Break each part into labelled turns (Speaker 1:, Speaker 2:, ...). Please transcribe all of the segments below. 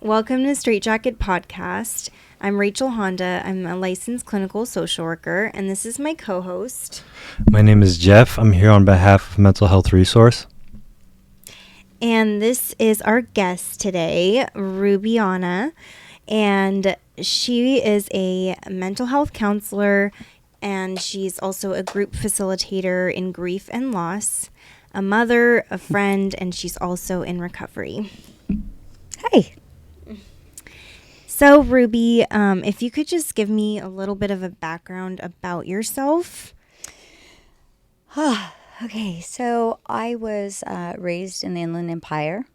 Speaker 1: Welcome to Straight Jacket Podcast. I'm Rachel Honda. I'm a licensed clinical social worker, and this is my co-host.
Speaker 2: My name is Jeff. I'm here on behalf of Mental Health Resource.
Speaker 1: And this is our guest today, Rubiana, and she is a mental health counselor, and she's also a group facilitator in grief and loss, a mother, a friend, and she's also in recovery.
Speaker 3: Hey.
Speaker 1: So, Ruby, if you could just give me a little bit of a background about yourself.
Speaker 3: Okay, so I was raised in the Inland Empire.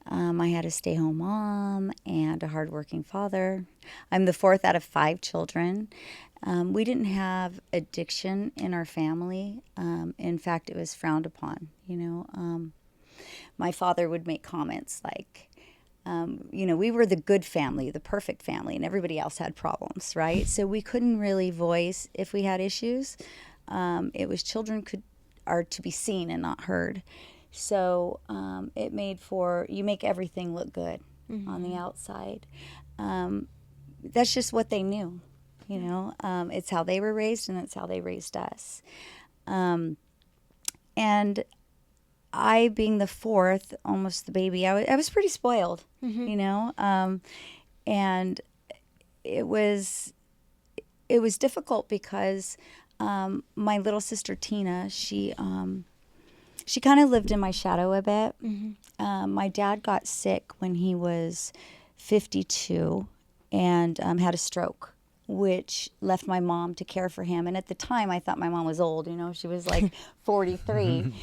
Speaker 3: I had a stay-home mom and a hardworking father. I'm the fourth out of 5 children. We didn't have addiction in our family. In fact, it was frowned upon. My father would make comments like, we were the good family, the perfect family, and everybody else had problems, right? So we couldn't really voice if we had issues. It was children are to be seen and not heard. So it made for, you make everything look good on the outside. That's just what they knew, It's how they were raised, and it's how they raised us. And I, being the fourth, almost the baby, I was pretty spoiled, and it was difficult because my little sister Tina, she kind of lived in my shadow a bit. My dad got sick when he was 52 and had a stroke, which left my mom to care for him. And at the time, I thought my mom was old. She was like 43.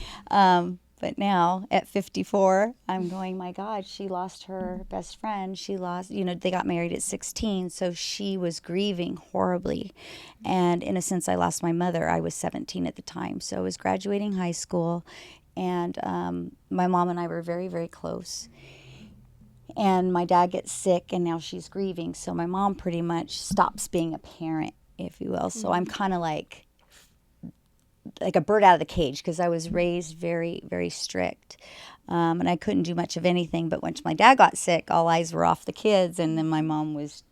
Speaker 3: But now at 54, I'm going, my God, she lost her best friend. She lost, they got married at 16. So she was grieving horribly. And in a sense, I lost my mother. I was 17 at the time. So I was graduating high school. And my mom and I were very, very close. And my dad gets sick, and now she's grieving. So my mom pretty much stops being a parent, if you will. So I'm kind of like a bird out of the cage, because I was raised very, very strict. And I couldn't do much of anything. But once my dad got sick, all eyes were off the kids. And then my mom was,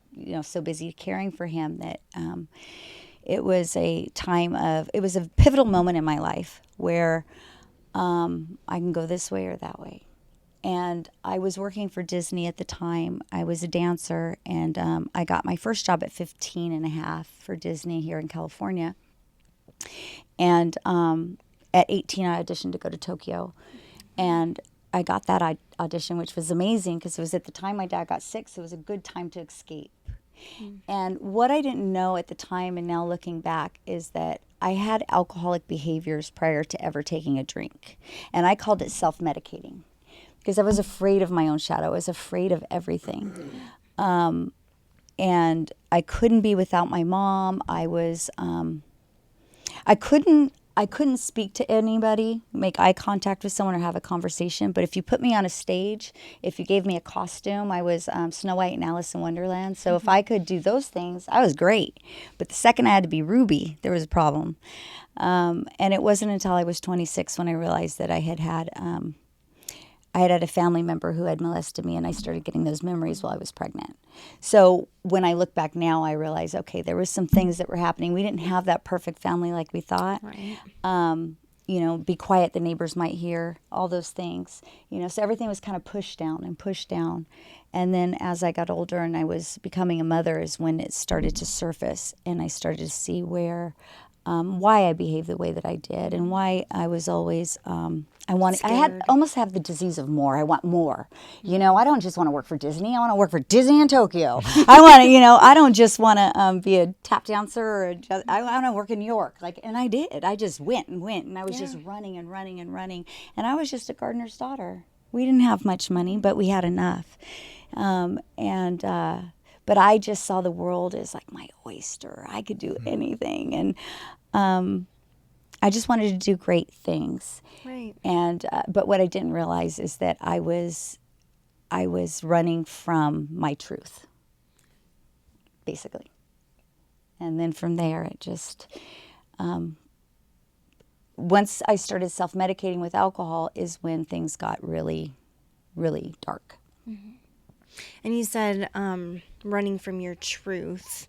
Speaker 3: so busy caring for him that it was a pivotal moment in my life where I can go this way or that way. And I was working for Disney at the time. I was a dancer, and I got my first job at 15 and a half for Disney here in California. And at 18, I auditioned to go to Tokyo. And I got that audition, which was amazing because it was at the time my dad got sick, so it was a good time to escape. And what I didn't know at the time, and now looking back, is that I had alcoholic behaviors prior to ever taking a drink. And I called it self-medicating because I was afraid of my own shadow. I was afraid of everything. And I couldn't be without my mom. I couldn't speak to anybody, make eye contact with someone, or have a conversation. But if you put me on a stage, if you gave me a costume, I was Snow White and Alice in Wonderland. So if I could do those things, I was great. But the second I had to be Ruby, there was a problem. And it wasn't until I was 26 when I realized that I had a family member who had molested me, and I started getting those memories while I was pregnant. So when I look back now, I realize, okay, there was some things that were happening. We didn't have that perfect family like we thought.
Speaker 1: Right.
Speaker 3: Be quiet, the neighbors might hear, all those things. So everything was kind of pushed down and pushed down. And then as I got older and I was becoming a mother is when it started to surface, and I started to see why I behaved the way that I did, and why I was always almost have the disease of more. I want more. I don't just want to work for Disney. I want to work for Disney in Tokyo. I want to, I don't just want to be a tap dancer or I want to work in New York. And I did. I just went, and I was just running and running and running. And I was just a gardener's daughter. We didn't have much money, but we had enough. But I just saw the world as like my oyster. I could do anything. And I just wanted to do great things.
Speaker 1: Right.
Speaker 3: And but what I didn't realize is that I was running from my truth, basically. And then from there, it just once I started self-medicating with alcohol is when things got really, really dark.
Speaker 1: And you said running from your truth.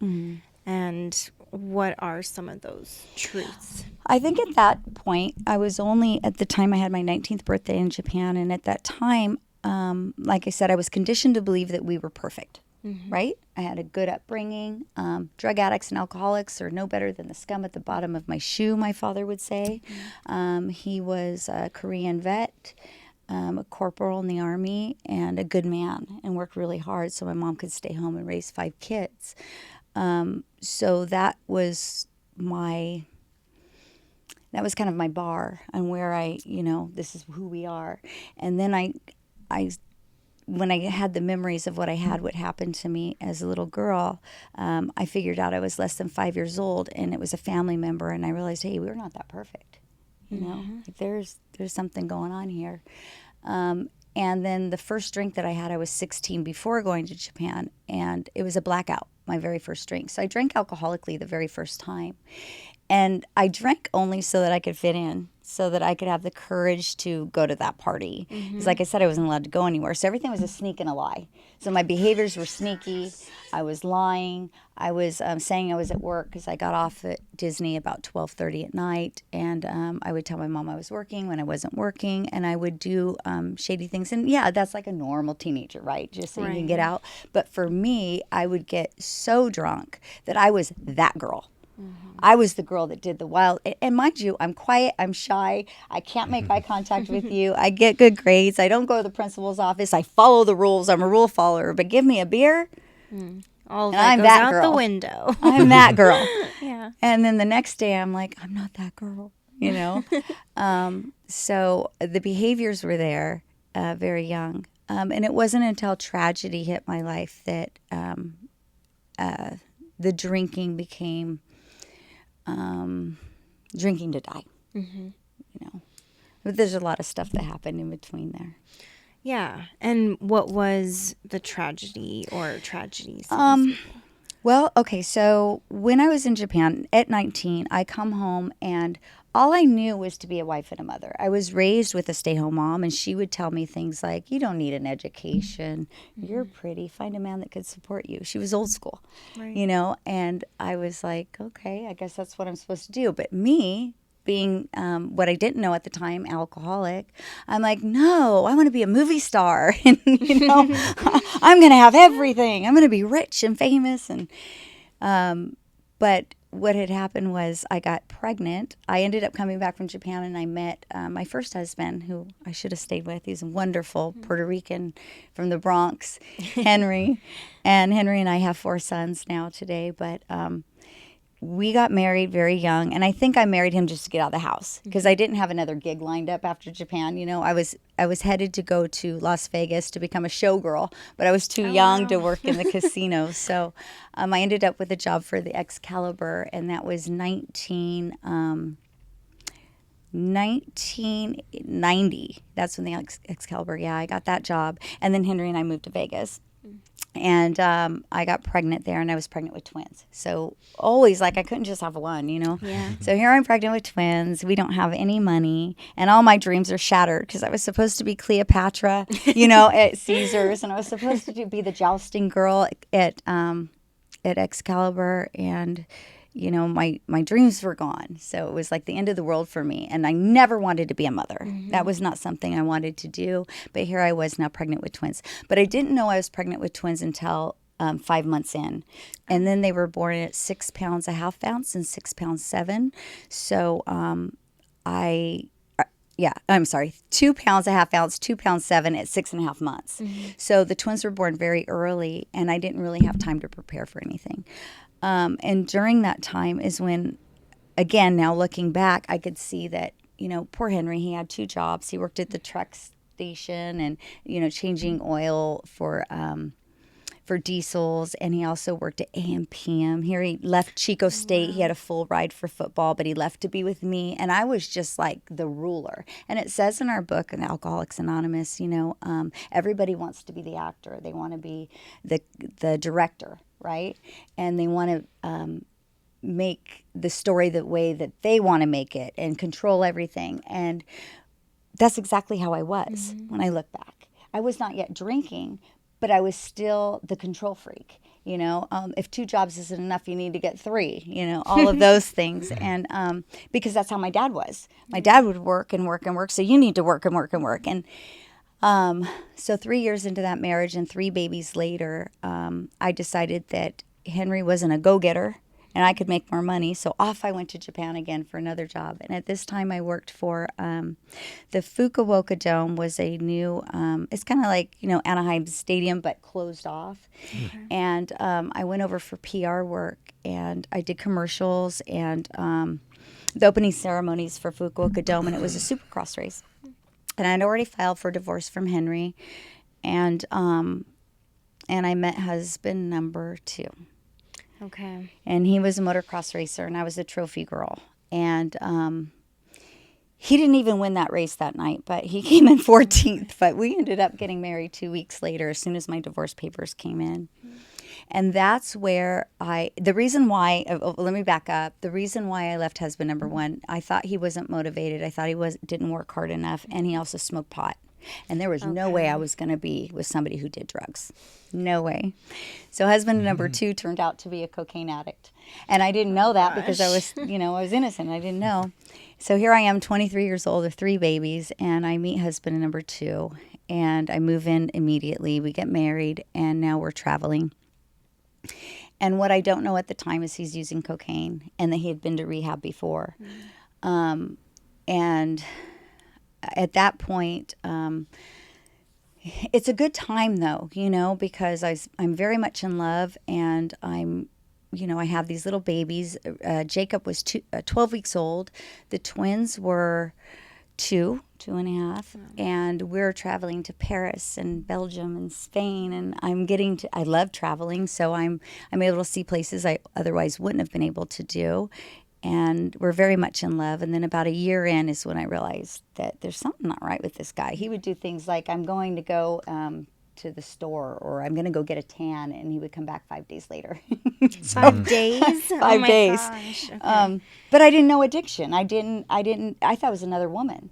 Speaker 1: And what are some of those truths?
Speaker 3: I think at that point, I was only, at the time I had my 19th birthday in Japan. And at that time, like I said, I was conditioned to believe that we were perfect, right? I had a good upbringing. Drug addicts and alcoholics are no better than the scum at the bottom of my shoe, my father would say. He was a Korean vet, a corporal in the Army, and a good man, and worked really hard so my mom could stay home and raise 5 kids. So that was kind of my bar and where this is who we are. And then when I had the memories of what happened to me as a little girl, I figured out I was less than 5 years old, and it was a family member, and I realized, hey, we're not that perfect. Like there's something going on here. And then the first drink that I was 16 before going to Japan, and it was a blackout, my very first drink. So I drank alcoholically the very first time. And I drank only so that I could fit in, so that I could have the courage to go to that party. Because like I said, I wasn't allowed to go anywhere. So everything was a sneak and a lie. So my behaviors were sneaky. I was lying. I was saying I was at work because I got off at Disney about 12:30 at night. And I would tell my mom I was working when I wasn't working. And I would do shady things. And yeah, that's like a normal teenager, right? Just so you can get out. But for me, I would get so drunk that I was that girl. I was the girl that did the wild. And mind you, I'm quiet. I'm shy. I can't make eye contact with you. I get good grades. I don't go to the principal's office. I follow the rules. I'm a rule follower. But give me a beer,
Speaker 1: All of
Speaker 3: and
Speaker 1: that
Speaker 3: I'm
Speaker 1: goes
Speaker 3: that
Speaker 1: out
Speaker 3: girl.
Speaker 1: the window.
Speaker 3: I'm that girl.
Speaker 1: Yeah.
Speaker 3: And then the next day, I'm like, I'm not that girl, So the behaviors were there very young. And it wasn't until tragedy hit my life that the drinking became drinking to die. But there's a lot of stuff that happened in between there.
Speaker 1: Yeah. And what was the tragedy or tragedies?
Speaker 3: Well, okay, so when I was in Japan at 19, I come home and all I knew was to be a wife and a mother. I was raised with a stay-home mom, and she would tell me things like, you don't need an education. You're pretty. Find a man that could support you. She was old school,
Speaker 1: Right.
Speaker 3: and I was like, okay, I guess that's what I'm supposed to do. But me, being what I didn't know at the time, alcoholic, I'm like, no, I want to be a movie star. And, I'm going to have everything. I'm going to be rich and famous. And but what had happened was I got pregnant. I ended up coming back from Japan, and I met my first husband, who I should have stayed with. He's a wonderful Puerto Rican from the Bronx, Henry. And Henry and I have 4 sons now today. But we got married very young, and I think I married him just to get out of the house because I didn't have another gig lined up after Japan. I was headed to go to Las Vegas to become a showgirl, but I was too young to work in the casino. So I ended up with a job for the Excalibur, and that was 1990. That's when the Excalibur, I got that job. And then Henry and I moved to Vegas. And I got pregnant there, and I was pregnant with twins. So always, I couldn't just have one,
Speaker 1: Yeah.
Speaker 3: So here I'm pregnant with twins. We don't have any money, and all my dreams are shattered because I was supposed to be Cleopatra, at Caesars, and I was supposed to be the jousting girl at Excalibur, and my dreams were gone. So it was like the end of the world for me. And I never wanted to be a mother. That was not something I wanted to do. But here I was now pregnant with twins. But I didn't know I was pregnant with twins until 5 months in. And then they were born at 6 pounds a half ounce and 6 pounds 7. So 2 pounds a half ounce, 2 pounds 7 at 6.5 months. So the twins were born very early, and I didn't really have time to prepare for anything. And during that time is when, again, now looking back, I could see that, poor Henry, he had 2 jobs. He worked at the truck station and, changing oil for diesels. And he also worked at AM/PM. Here he left Chico State. He had a full ride for football, but he left to be with me. And I was just like the ruler. And it says in our book, in Alcoholics Anonymous, everybody wants to be the actor. They want to be the director. Right? And they want to make the story the way that they want to make it and control everything. And that's exactly how I was when I look back. I was not yet drinking, but I was still the control freak. If 2 jobs isn't enough, you need to get 3, all of those things. And because that's how my dad was. My dad would work and work and work. So you need to work and work and work. And so 3 years into that marriage and 3 babies later, I decided that Henry wasn't a go-getter and I could make more money. So off I went to Japan again for another job. And at this time I worked for the Fukuoka Dome was a new, it's kind of like, Anaheim Stadium, but closed off. Okay. And I went over for PR work and I did commercials and the opening ceremonies for Fukuoka Dome, and it was a supercross race. And I'd already filed for divorce from Henry, and I met husband number 2.
Speaker 1: Okay.
Speaker 3: And he was a motocross racer, and I was a trophy girl. And he didn't even win that race that night, but he came in 14th. But we ended up getting married 2 weeks later as soon as my divorce papers came in. And that's where the reason why, let me back up. The reason why I left husband number 1, I thought he wasn't motivated. I thought he didn't work hard enough. And he also smoked pot. And there was no way I was going to be with somebody who did drugs. No way. So husband number 2 turned out to be a cocaine addict. And I didn't know that because I was, I was innocent. I didn't know. So here I am, 23 years old with 3 babies, and I meet husband number 2. And I move in immediately. We get married, and now we're traveling. And what I don't know at the time is he's using cocaine and that he had been to rehab before. And at that point, it's a good time though, because I'm very much in love, and I have these little babies. Jacob was 12 weeks old. The twins were 2.5, and we're traveling to Paris and Belgium and Spain, and I love traveling, so I'm able to see places I otherwise wouldn't have been able to do, and we're very much in love. And then about a year in is when I realized that there's something not right with this guy. He would do things like, I'm going to go to the store, or I'm going to go get a tan, and he would come back 5 days later.
Speaker 1: 5 days?
Speaker 3: 5 days.
Speaker 1: Gosh. Okay.
Speaker 3: But I didn't know addiction. I thought it was another woman.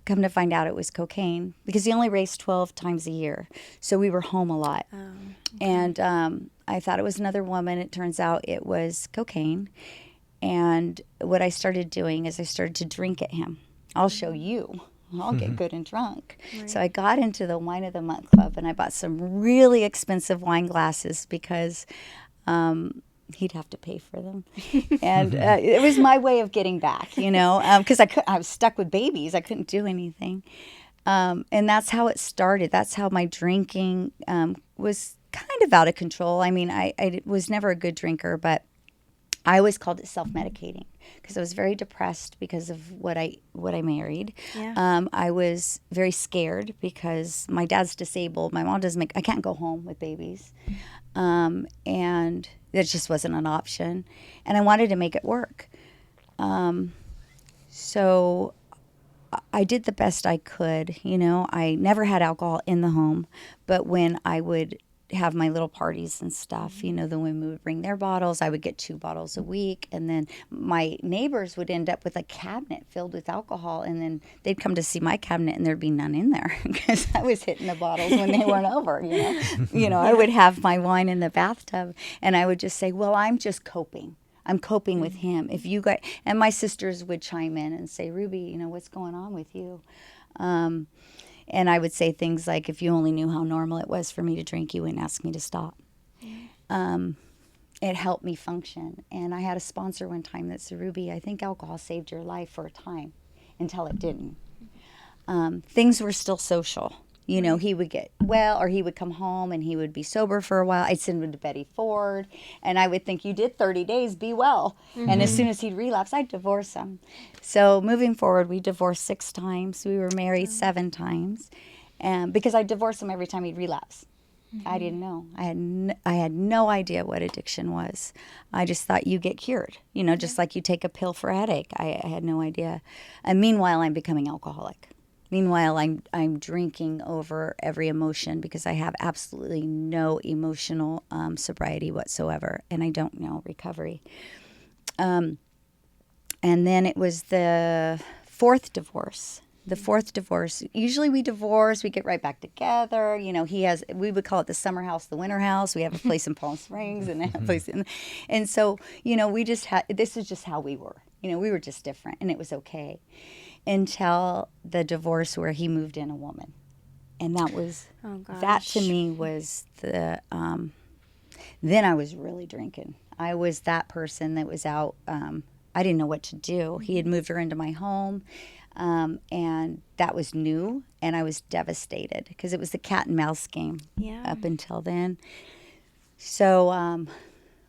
Speaker 3: Come to find out it was cocaine, because he only raced 12 times a year. So we were home a lot. Oh, okay. And I thought it was another woman. It turns out it was cocaine. And what I started doing is I started to drink at him. I'll show you. I'll get good and drunk. Right. So I got into the Wine of the Month Club, and I bought some really expensive wine glasses because he'd have to pay for them. And it was my way of getting back, because I was stuck with babies. I couldn't do anything. And that's how it started. That's how my drinking was kind of out of control. I mean, I was never a good drinker, but I always called it self-medicating because I was very depressed because of what I married. Yeah. I was very scared because my dad's disabled. My mom I can't go home with babies. And it just wasn't an option. And I wanted to make it work. So I did the best I could. I never had alcohol in the home, but when I would have my little parties and stuff, the women would bring their bottles. I would get 2 bottles a week, and then my neighbors would end up with a cabinet filled with alcohol, and then they'd come to see my cabinet and there'd be none in there because I was hitting the bottles when they weren't over. I would have my wine in the bathtub, and I would just say, well, I'm just coping. I'm coping with him. If you guys, and my sisters would chime in and say, Ruby, what's going on with you? And I would say things like, if you only knew how normal it was for me to drink, you wouldn't ask me to stop. It helped me function. And I had a sponsor one time that said, Ruby, I think alcohol saved your life for a time, until it didn't. Things were still social. He would get well, or he would come home and he would be sober for a while. I'd send him to Betty Ford, and I would think, you did 30 days, be well. Mm-hmm. And as soon as he'd relapse, I'd divorce him. So moving forward, we divorced 6 times. We were married 7 times, because I divorced him every time he'd relapse. Mm-hmm. I didn't know. I had no idea what addiction was. I just thought you get cured, just like you take a pill for a headache. I had no idea. And meanwhile, I'm becoming alcoholic. Meanwhile, I'm drinking over every emotion because I have absolutely no emotional sobriety whatsoever, and I don't know recovery. And then it was the 4th divorce The fourth divorce, usually we divorce, we get right back together. You know, we would call it the summer house, the winter house. We have a place in Palm Springs and a place and so, you know, this is just how we were. You know, we were just different, and it was okay until the divorce where he moved in a woman. And that to me was then I was really drinking. I was that person that was out. I didn't know what to do. He had moved her into my home. And that was new, and I was devastated because it was the cat and mouse game up until then. So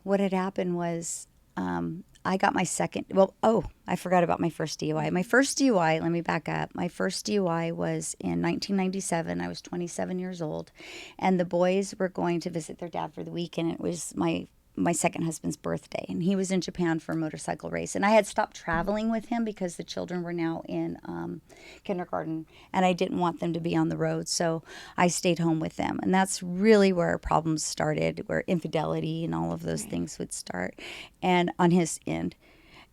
Speaker 3: what had happened was I got my second. I forgot about my first DUI. My first DUI, let me back up. My first DUI was in 1997. I was 27 years old, and the boys were going to visit their dad for the weekend. It was my second husband's birthday, and he was in Japan for a motorcycle race, and I had stopped traveling with him because the children were now in kindergarten, and I didn't want them to be on the road, so I stayed home with them. And that's really where problems started, where infidelity and all of those things would start, and on his end.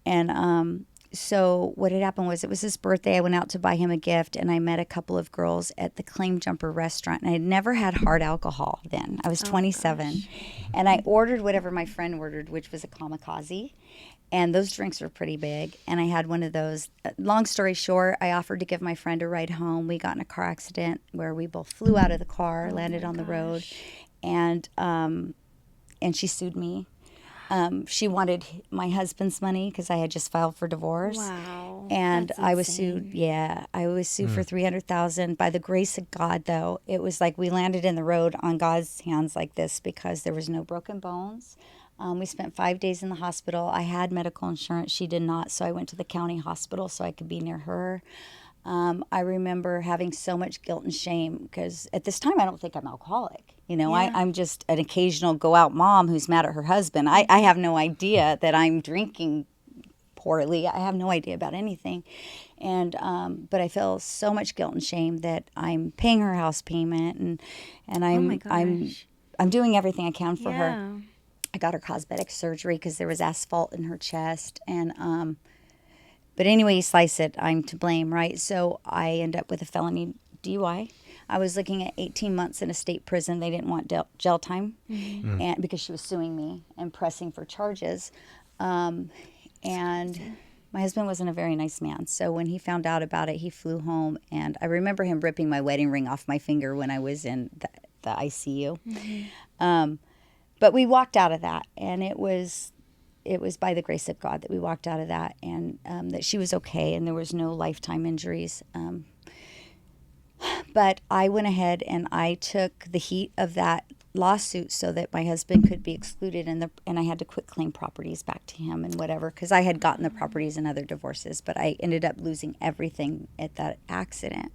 Speaker 3: And so what had happened was, it was his birthday. I went out to buy him a gift, and I met a couple of girls at the Claim Jumper restaurant. And I had never had hard alcohol then. I was 27. And I ordered whatever my friend ordered, which was a kamikaze. And those drinks were pretty big. And I had one of those. Long story short, I offered to give my friend a ride home. We got in a car accident where we both flew out of the car, landed on the road. And she sued me. She wanted my husband's money because I had just filed for divorce.
Speaker 1: Wow.
Speaker 3: And
Speaker 1: That's
Speaker 3: I was
Speaker 1: insane.
Speaker 3: sued. Yeah, I was sued for $300,000. By the grace of God, though, it was like we landed in the road on God's hands like this because there was no broken bones. We spent 5 days in the hospital. I had medical insurance. She did not, so I went to the county hospital so I could be near her. I remember having so much guilt and shame because at this time I don't think I'm alcoholic. You know, I'm just an occasional go-out mom who's mad at her husband. I have no idea that I'm drinking poorly. I have no idea about anything. And but I feel so much guilt and shame that I'm paying her house payment and I'm doing everything I can for her. I got her cosmetic surgery because there was asphalt in her chest. And but anyway, you slice it, I'm to blame, right? So I end up with a felony DUI. I was looking at 18 months in a state prison. They didn't want jail time and because she was suing me and pressing for charges. And my husband wasn't a very nice man. So when he found out about it, he flew home. And I remember him ripping my wedding ring off my finger when I was in the ICU. But we walked out of that, and it was by the grace of God that we walked out of that, and that she was okay, and there was no lifetime injuries. But I went ahead and I took the heat of that lawsuit so that my husband could be excluded, and I had to quit claim properties back to him and whatever, because I had gotten the properties in other divorces, but I ended up losing everything at that accident.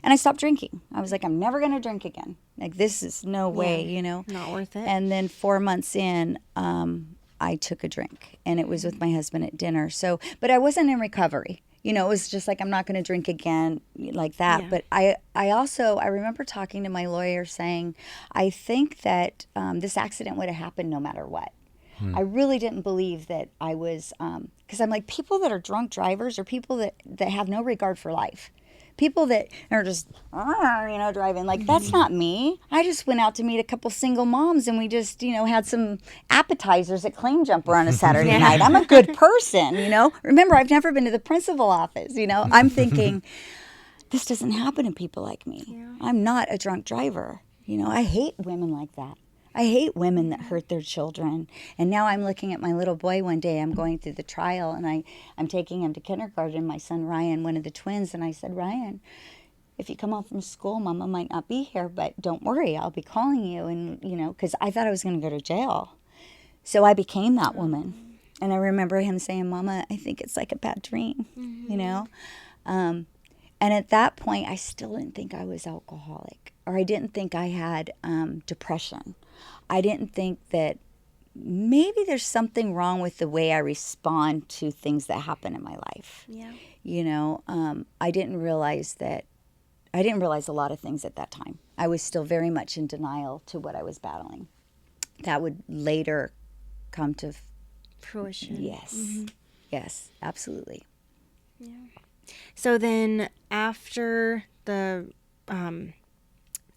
Speaker 3: And I stopped drinking. I was like, I'm never going to drink again. Like, this is no way, you know.
Speaker 1: Not worth it.
Speaker 3: And then 4 months in, I took a drink, and it was with my husband at dinner. So, but I wasn't in recovery. You know, it was just like, I'm not going to drink again like that. But I remember talking to my lawyer saying, I think that this accident would have happened no matter what. I really didn't believe that I was, because I'm like, people that are drunk drivers are people that have no regard for life. People that are just, driving. Like, that's not me. I just went out to meet a couple single moms, and we just, had some appetizers at Claim Jumper on a Saturday night. I'm a good person, Remember, I've never been to the principal office, I'm thinking, this doesn't happen to people like me. Yeah. I'm not a drunk driver. I hate women like that. I hate women that hurt their children. And now I'm looking at my little boy one day. I'm going through the trial, and I'm taking him to kindergarten, my son Ryan, one of the twins. And I said, Ryan, if you come home from school, Mama might not be here, but don't worry, I'll be calling you. And, because I thought I was going to go to jail. So I became that woman. And I remember him saying, Mama, I think it's like a bad dream, And at that point, I still didn't think I was alcoholic, or I didn't think I had depression. I didn't think that maybe there's something wrong with the way I respond to things that happen in my life. Yeah. I didn't realize a lot of things at that time. I was still very much in denial to what I was battling. That would later come to
Speaker 1: fruition.
Speaker 3: Yes. Mm-hmm. Yes, absolutely.
Speaker 1: Yeah. So then after the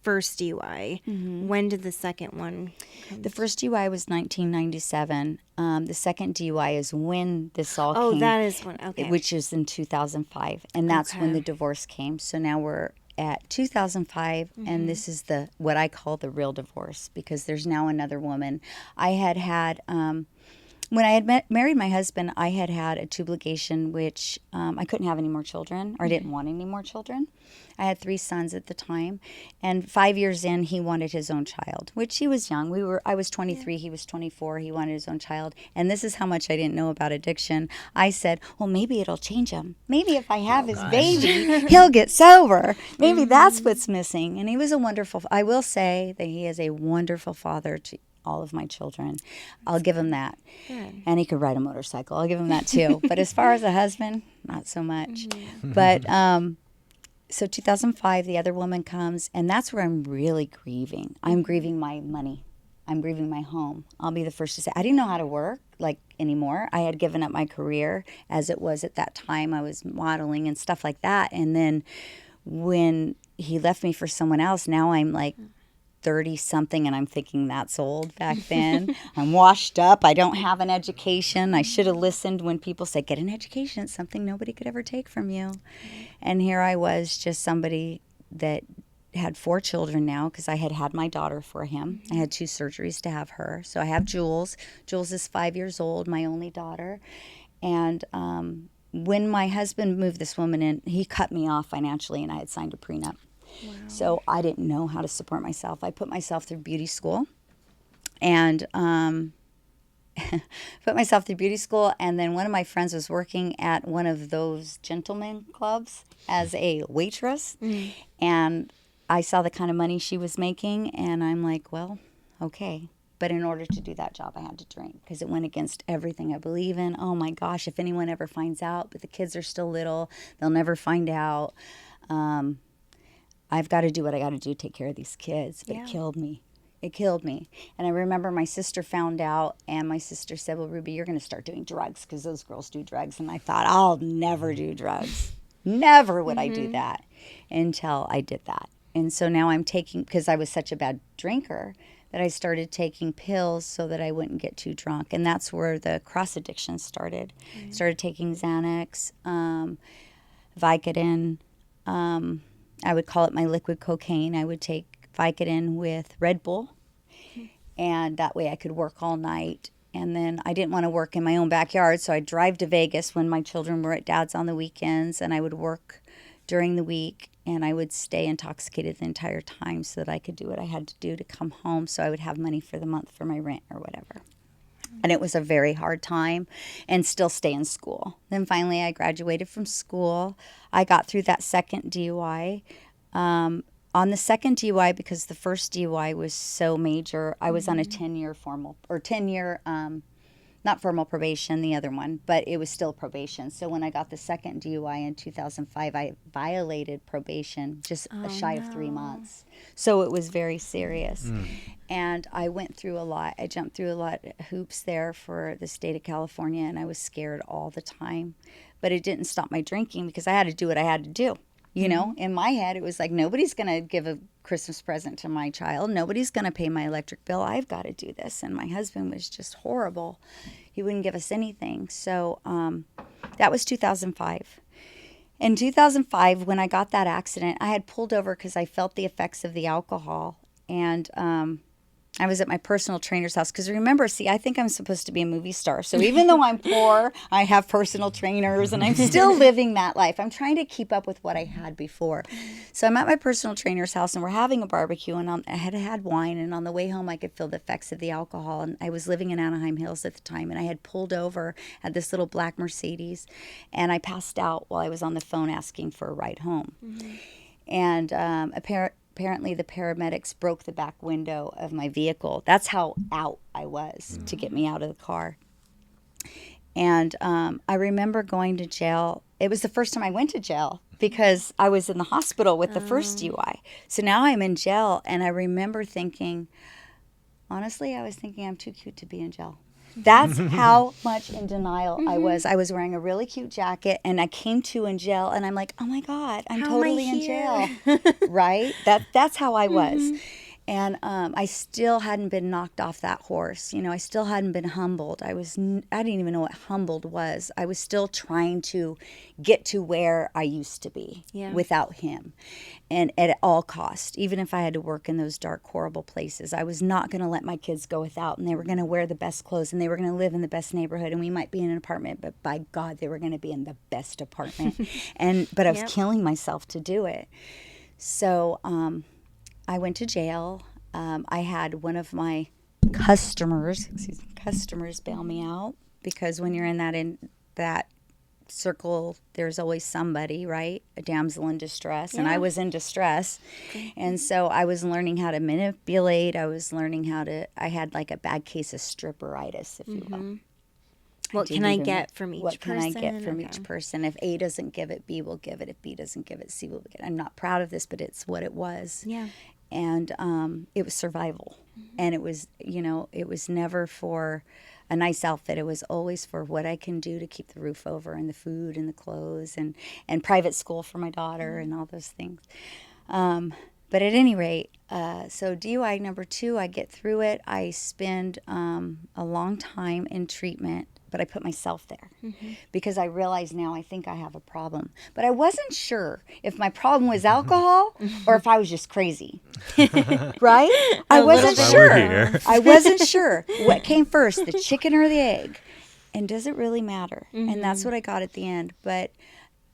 Speaker 1: first DUI, when did the second one come?
Speaker 3: The first DUI was 1997. The second DUI is when this all
Speaker 1: Oh,
Speaker 3: came.
Speaker 1: that is when, okay.
Speaker 3: Which is in 2005. And that's when
Speaker 1: Okay.
Speaker 3: the divorce came. So now we're at 2005, and this is the what I call the real divorce, because there's now another woman. I had when I had married my husband, I had a tube ligation, which I couldn't have any more children, or I didn't want any more children. I had 3 sons at the time, and 5 years in, he wanted his own child, which he was young. I was 23, he was 24. He wanted his own child, and this is how much I didn't know about addiction. I said, well, maybe it'll change him. Maybe if I have his baby, he'll get sober. Maybe that's what's missing. And he was a wonderful. I will say that he is a wonderful father to all of my children. I'll give him that.
Speaker 1: Good.
Speaker 3: And he could ride a motorcycle. I'll give him that too. But as far as a husband, not so much. But so 2005, the other woman comes, and that's where I'm really grieving. I'm grieving my money. I'm grieving my home. I'll be the first to say, I didn't know how to work anymore. I had given up my career as it was at that time. I was modeling and stuff like that. And then when he left me for someone else, now I'm like 30-something, and I'm thinking that's old back then. I'm washed up. I don't have an education. I should have listened when people say, get an education. It's something nobody could ever take from you. And here I was, just somebody that had 4 children now, because I had my daughter for him. I had 2 surgeries to have her. So I have Jules. Jules is 5 years old, my only daughter. And when my husband moved this woman in, he cut me off financially, and I had signed a prenup. Wow. So I didn't know how to support myself. I put myself through beauty school, and and then one of my friends was working at one of those gentlemen clubs as a waitress, and I saw the kind of money she was making, and I'm like, well, okay. But in order to do that job, I had to drink, because it went against everything I believe in. Oh my gosh, if anyone ever finds out, but the kids are still little, they'll never find out. I've got to do what I got to do to take care of these kids. But It killed me. It killed me. And I remember my sister found out, and my sister said, well, Ruby, you're going to start doing drugs, because those girls do drugs. And I thought, I'll never do drugs. Never would I do that, until I did that. And so now I'm taking, because I was such a bad drinker, that I started taking pills so that I wouldn't get too drunk. And that's where the cross addiction started. Started taking Xanax, Vicodin, I would call it my liquid cocaine. I would take Vicodin with Red Bull, and that way I could work all night. And then I didn't want to work in my own backyard, so I'd drive to Vegas when my children were at Dad's on the weekends, and I would work during the week, and I would stay intoxicated the entire time so that I could do what I had to do to come home, so I would have money for the month for my rent or whatever. And it was a very hard time, and still stay in school. Then finally I graduated from school. I got through that second DUI. On the second DUI, because the first DUI was so major, I was on a 10-year not formal probation, the other one, but it was still probation. So when I got the second DUI in 2005, I violated probation just shy of 3 months. So it was very serious. And I went through a lot. I jumped through a lot of hoops there for the state of California, and I was scared all the time. But it didn't stop my drinking, because I had to do what I had to do. You know, in my head, it was like, nobody's going to give a Christmas present to my child. Nobody's going to pay my electric bill. I've got to do this. And my husband was just horrible. He wouldn't give us anything. So that was 2005. In 2005, when I got that accident, I had pulled over because I felt the effects of the alcohol. And I was at my personal trainer's house, because remember, see, I think I'm supposed to be a movie star. So even though I'm poor, I have personal trainers, and I'm still living that life. I'm trying to keep up with what I had before. So I'm at my personal trainer's house, and we're having a barbecue, and I had wine, and on the way home I could feel the effects of the alcohol. And I was living in Anaheim Hills at the time, and I had pulled over at this little black Mercedes, and I passed out while I was on the phone asking for a ride home. And apparently the paramedics broke the back window of my vehicle. That's how out I was to get me out of the car. And I remember going to jail. It was the first time I went to jail, because I was in the hospital with the first DUI. So now I'm in jail, and I remember thinking, honestly, I was thinking I'm too cute to be in jail. That's how much in denial I was. I was wearing a really cute jacket, and I came to in jail, and I'm like, oh my God, I'm
Speaker 1: How am I
Speaker 3: totally in
Speaker 1: here?
Speaker 3: jail. Right? That's how I was. And I still hadn't been knocked off that horse. I still hadn't been humbled. I didn't even know what humbled was. I was still trying to get to where I used to be without him. And at all cost, even if I had to work in those dark, horrible places, I was not going to let my kids go without. And they were going to wear the best clothes, and they were going to live in the best neighborhood. And we might be in an apartment, but by God, they were going to be in the best apartment. But I was killing myself to do it. So, I went to jail. I had one of my customers bail me out, because when you're in that circle, there's always somebody, right? A damsel in distress. And I was in distress. And so I was learning how to manipulate. I had like a bad case of stripperitis, if you will.
Speaker 1: What can I get from each person?
Speaker 3: What can I get from each person? If A doesn't give it, B will give it. If B doesn't give it, C will get it. I'm not proud of this, but it's what it was.
Speaker 1: Yeah.
Speaker 3: And it was survival. And it was, it was never for a nice outfit. It was always for what I can do to keep the roof over, and the food and the clothes, and private school for my daughter and all those things. But at any rate, so DUI number 2, I get through it. I spend a long time in treatment, but I put myself there because I realize now I think I have a problem. But I wasn't sure if my problem was alcohol or if I was just crazy. Right? I wasn't sure. I wasn't sure what came first, the chicken or the egg. And does it really matter? And that's what I got at the end. But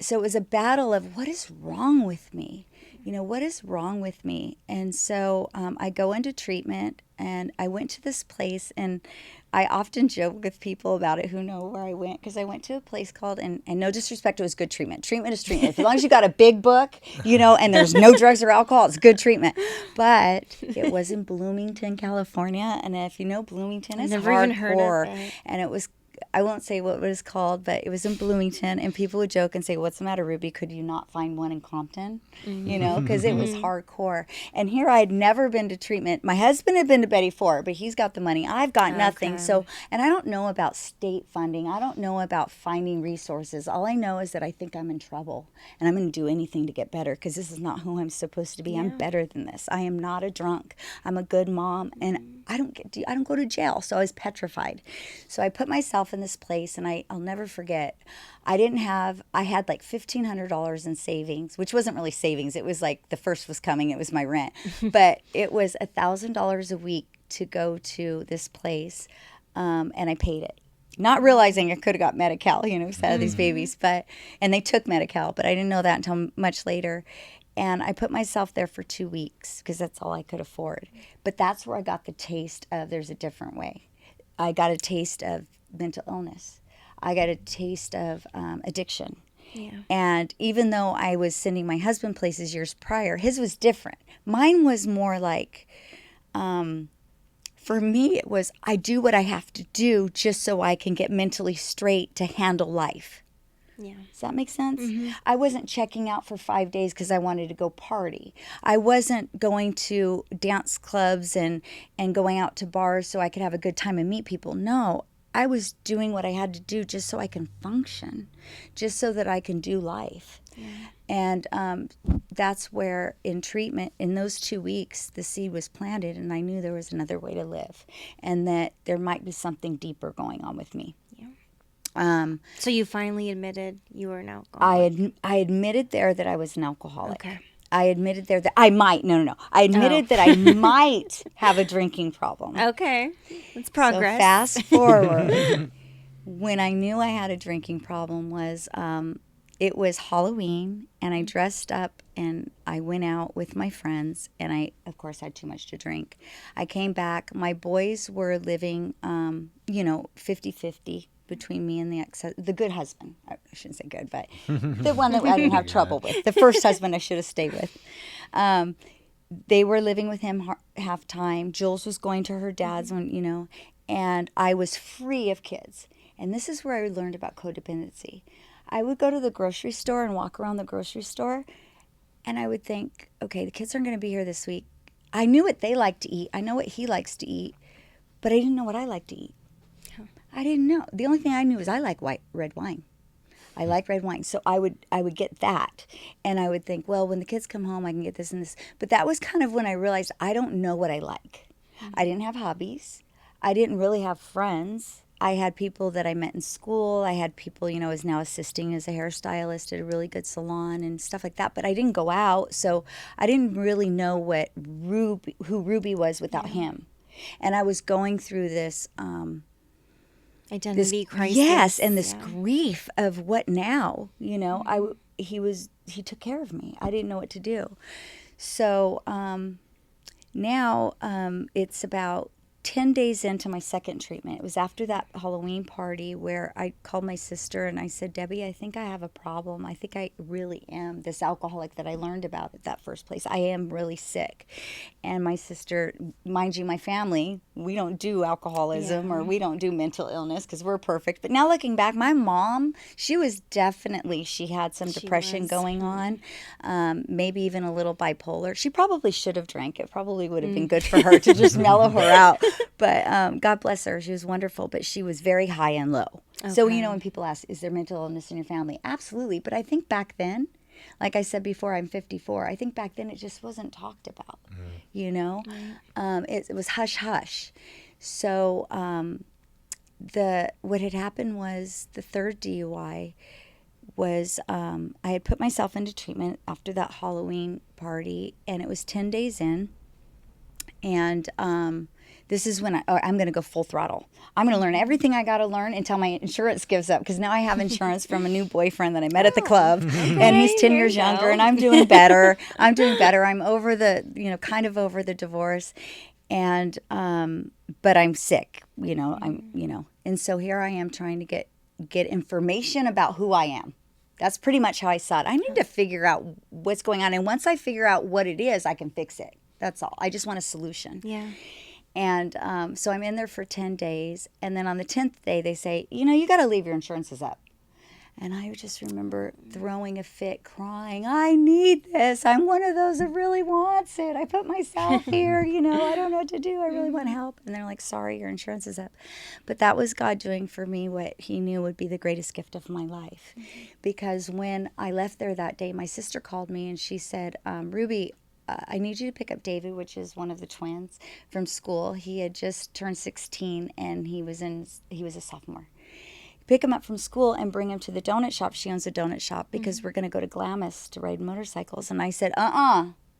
Speaker 3: so it was a battle of, what is wrong with me? What is wrong with me? And so I go into treatment, and I went to this place, and I often joke with people about it who know where I went, because I went to a place called, and no disrespect, it was good treatment. Treatment is treatment. As long as you got a big book, and there's no drugs or alcohol, it's good treatment. But it was in Bloomington, California, and if you know Bloomington, it's
Speaker 1: never
Speaker 3: hardcore.
Speaker 1: even heard of it.
Speaker 3: And it was, I won't say what it was called, but it was in Bloomington, and people would joke and say, what's the matter, Ruby? Could you not find one in Compton? Because it was hardcore. And here I had never been to treatment. My husband had been to Betty Ford, but he's got the money. I've got nothing. So, and I don't know about state funding. I don't know about finding resources. All I know is that I think I'm in trouble, and I'm going to do anything to get better, because this is not who I'm supposed to be. I'm better than this. I am not a drunk. I'm a good mom, and I don't go to jail. So I was petrified. So I put myself in this place, and I'll never forget. I had like $1,500 in savings, which wasn't really savings. It was like the first was coming. It was my rent. But it was $1,000 a week to go to this place, and I paid it. Not realizing I could have got Medi-Cal, instead of these babies. And they took Medi-Cal, but I didn't know that until much later. And I put myself there for 2 weeks because that's all I could afford. But that's where I got the taste of there's a different way. I got a taste of mental illness. I got a taste of addiction. Yeah. And even though I was sending my husband places years prior, his was different. Mine was more like, for me, it was I do what I have to do just so I can get mentally straight to handle life. Yeah. Does that make sense? I wasn't checking out for 5 days because I wanted to go party. I wasn't going to dance clubs and going out to bars so I could have a good time and meet people. No, I was doing what I had to do just so I can function, just so that I can do life. Yeah. And that's where in treatment, in those 2 weeks, the seed was planted, and I knew there was another way to live and that there might be something deeper going on with me.
Speaker 1: So you finally admitted you were an alcoholic.
Speaker 3: I admitted there that I was an alcoholic.
Speaker 1: Okay.
Speaker 3: I admitted there that I might. No. I admitted that I might have a drinking problem.
Speaker 1: Okay. It's progress.
Speaker 3: So fast forward. When I knew I had a drinking problem was it was Halloween, and I dressed up and I went out with my friends, and I, of course, had too much to drink. I came back. My boys were living, 50-50. Between me and the good husband. I shouldn't say good, but the one that I didn't have trouble with. The first husband I should have stayed with. They were living with him half time. Jules was going to her dad's and I was free of kids. And this is where I learned about codependency. I would go to the grocery store and walk around the grocery store, and I would think, okay, the kids aren't going to be here this week. I knew what they like to eat. I know what he likes to eat, but I didn't know what I like to eat. I didn't know. The only thing I knew is I like red wine. I like red wine. So I would get that. And I would think, well, when the kids come home, I can get this and this. But that was kind of when I realized I don't know what I like. I didn't have hobbies. I didn't really have friends. I had people that I met in school. I had people, you know, I was now assisting as a hairstylist at a really good salon and stuff like that. But I didn't go out. So I didn't really know who Ruby was without him. And I was going through this
Speaker 1: identity crisis.
Speaker 3: Yes, and this grief of what now? You know, he took care of me. I didn't know what to do. So now it's about 10 days into my second treatment. It was after that Halloween party where I called my sister and I said, Debbie, I think I have a problem. I think I really am this alcoholic that I learned about at that first place. I am really sick. And my sister, mind you, my family, we don't do alcoholism or we don't do mental illness because we're perfect. But now looking back, my mom, she had some depression going on, maybe even a little bipolar. She probably should have drank. It probably would have been good for her to just mellow her out. But God bless her. She was wonderful, but she was very high and low. Okay. So, you know, when people ask, is there mental illness in your family? Absolutely. But I think back then, like I said before, I'm 54. I think back then it just wasn't talked about, you know? It was hush-hush. So what had happened was the third DUI was I had put myself into treatment after that Halloween party, and it was 10 days in. And this is when I'm going to go full throttle. I'm going to learn everything I got to learn until my insurance gives up. Because now I have insurance from a new boyfriend that I met at the club. And he's 10 years younger. And I'm doing better. I'm over kind of over the divorce. And, but I'm sick, And so here I am trying to get information about who I am. That's pretty much how I saw it. I need to figure out what's going on. And once I figure out what it is, I can fix it. That's all. I just want a solution.
Speaker 1: Yeah.
Speaker 3: And so I'm in there for 10 days. And then on the 10th day, they say, you got to leave your insurances up. And I just remember throwing a fit, crying, I need this. I'm one of those that really wants it. I put myself here, I don't know what to do. I really want help. And they're like, sorry, your insurance is up. But that was God doing for me what he knew would be the greatest gift of my life. Because when I left there that day, my sister called me and she said, Ruby, I need you to pick up David, which is one of the twins, from school. He had just turned 16 and he was a sophomore. Pick him up from school and bring him to the donut shop. She owns a donut shop because we're going to go to Glamis to ride motorcycles. And I said,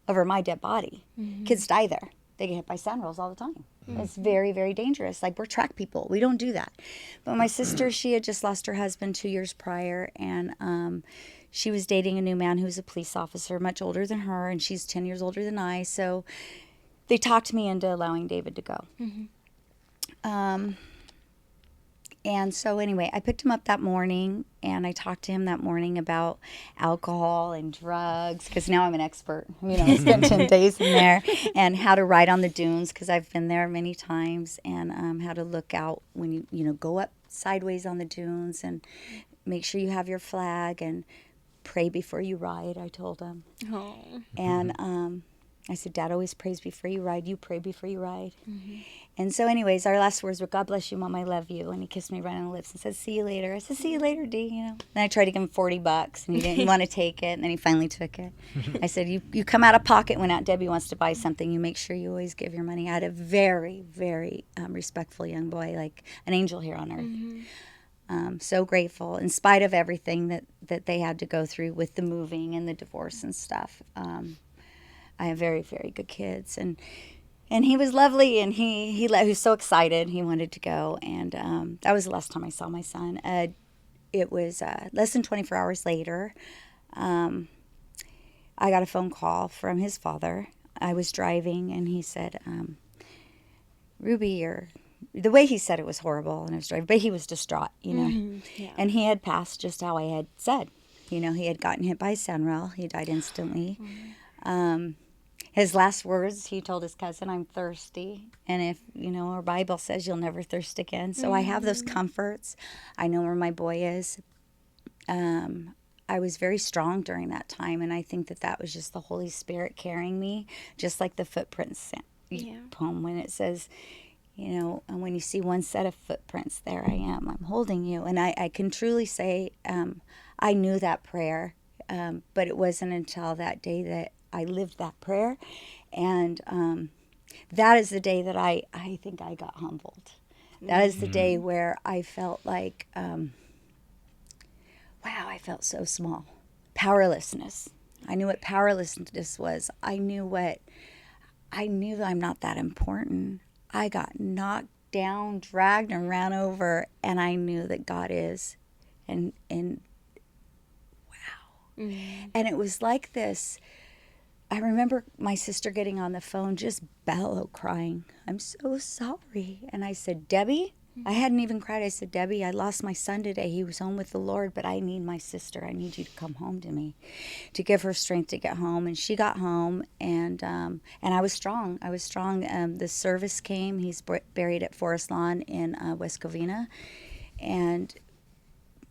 Speaker 3: over my dead body. Kids die there. They get hit by sand rolls all the time. It's very, very dangerous. Like, we're track people. We don't do that. But my sister, she had just lost her husband 2 years prior, and she was dating a new man who was a police officer, much older than her, and she's 10 years older than I. So they talked me into allowing David to go. And so anyway, I picked him up that morning, and I talked to him that morning about alcohol and drugs, because now I'm an expert. I spent 10 days in there, and how to ride on the dunes, because I've been there many times, and how to look out when you go up sideways on the dunes, and make sure you have your flag, and pray before you ride, I told him.
Speaker 1: Oh.
Speaker 3: And I said, Dad always prays before you ride. You pray before you ride. And so anyways, our last words were, God bless you, Mom, I love you. And he kissed me right on the lips and said, see you later. I said, see you later, D. Then I tried to give him $40, and he didn't want to take it. And then he finally took it. I said, you come out of pocket when Aunt Debbie wants to buy something. You make sure you always give your money. I had a very, very respectful young boy, like an angel here on earth. So grateful, in spite of everything that they had to go through with the moving and the divorce and stuff. I have very, very good kids, and he was lovely, and he was so excited. He wanted to go, and that was the last time I saw my son. It was less than 24 hours later. I got a phone call from his father. I was driving, and he said, Ruby, the way he said it was horrible, and I was driving, but he was distraught,
Speaker 1: Yeah.
Speaker 3: And he had passed just how I had said. He had gotten hit by a sand rail. He died instantly. His last words, he told his cousin, I'm thirsty. And if, our Bible says you'll never thirst again. So I have those comforts. I know where my boy is. I was very strong during that time. And I think that was just the Holy Spirit carrying me, just like the footprints poem when it says, when when you see one set of footprints, there I am. I'm holding you. And I can truly say I knew that prayer, but it wasn't until that day that I lived that prayer. And that is the day that I think I got humbled. That is the day where I felt like, wow, I felt so small. Powerlessness. I knew what powerlessness was. I knew that I'm not that important. I got knocked down, dragged, and ran over, and I knew that God is. And wow. And it was like this. I remember my sister getting on the phone, just bellow crying, "I'm so sorry." And I said, "Debbie," I hadn't even cried. I said, "Debbie, I lost my son today. He was home with the Lord, but I need my sister. I need you to come home to me," to give her strength to get home. And she got home, and I was strong. I was strong. The service came. He's buried at Forest Lawn in West Covina. And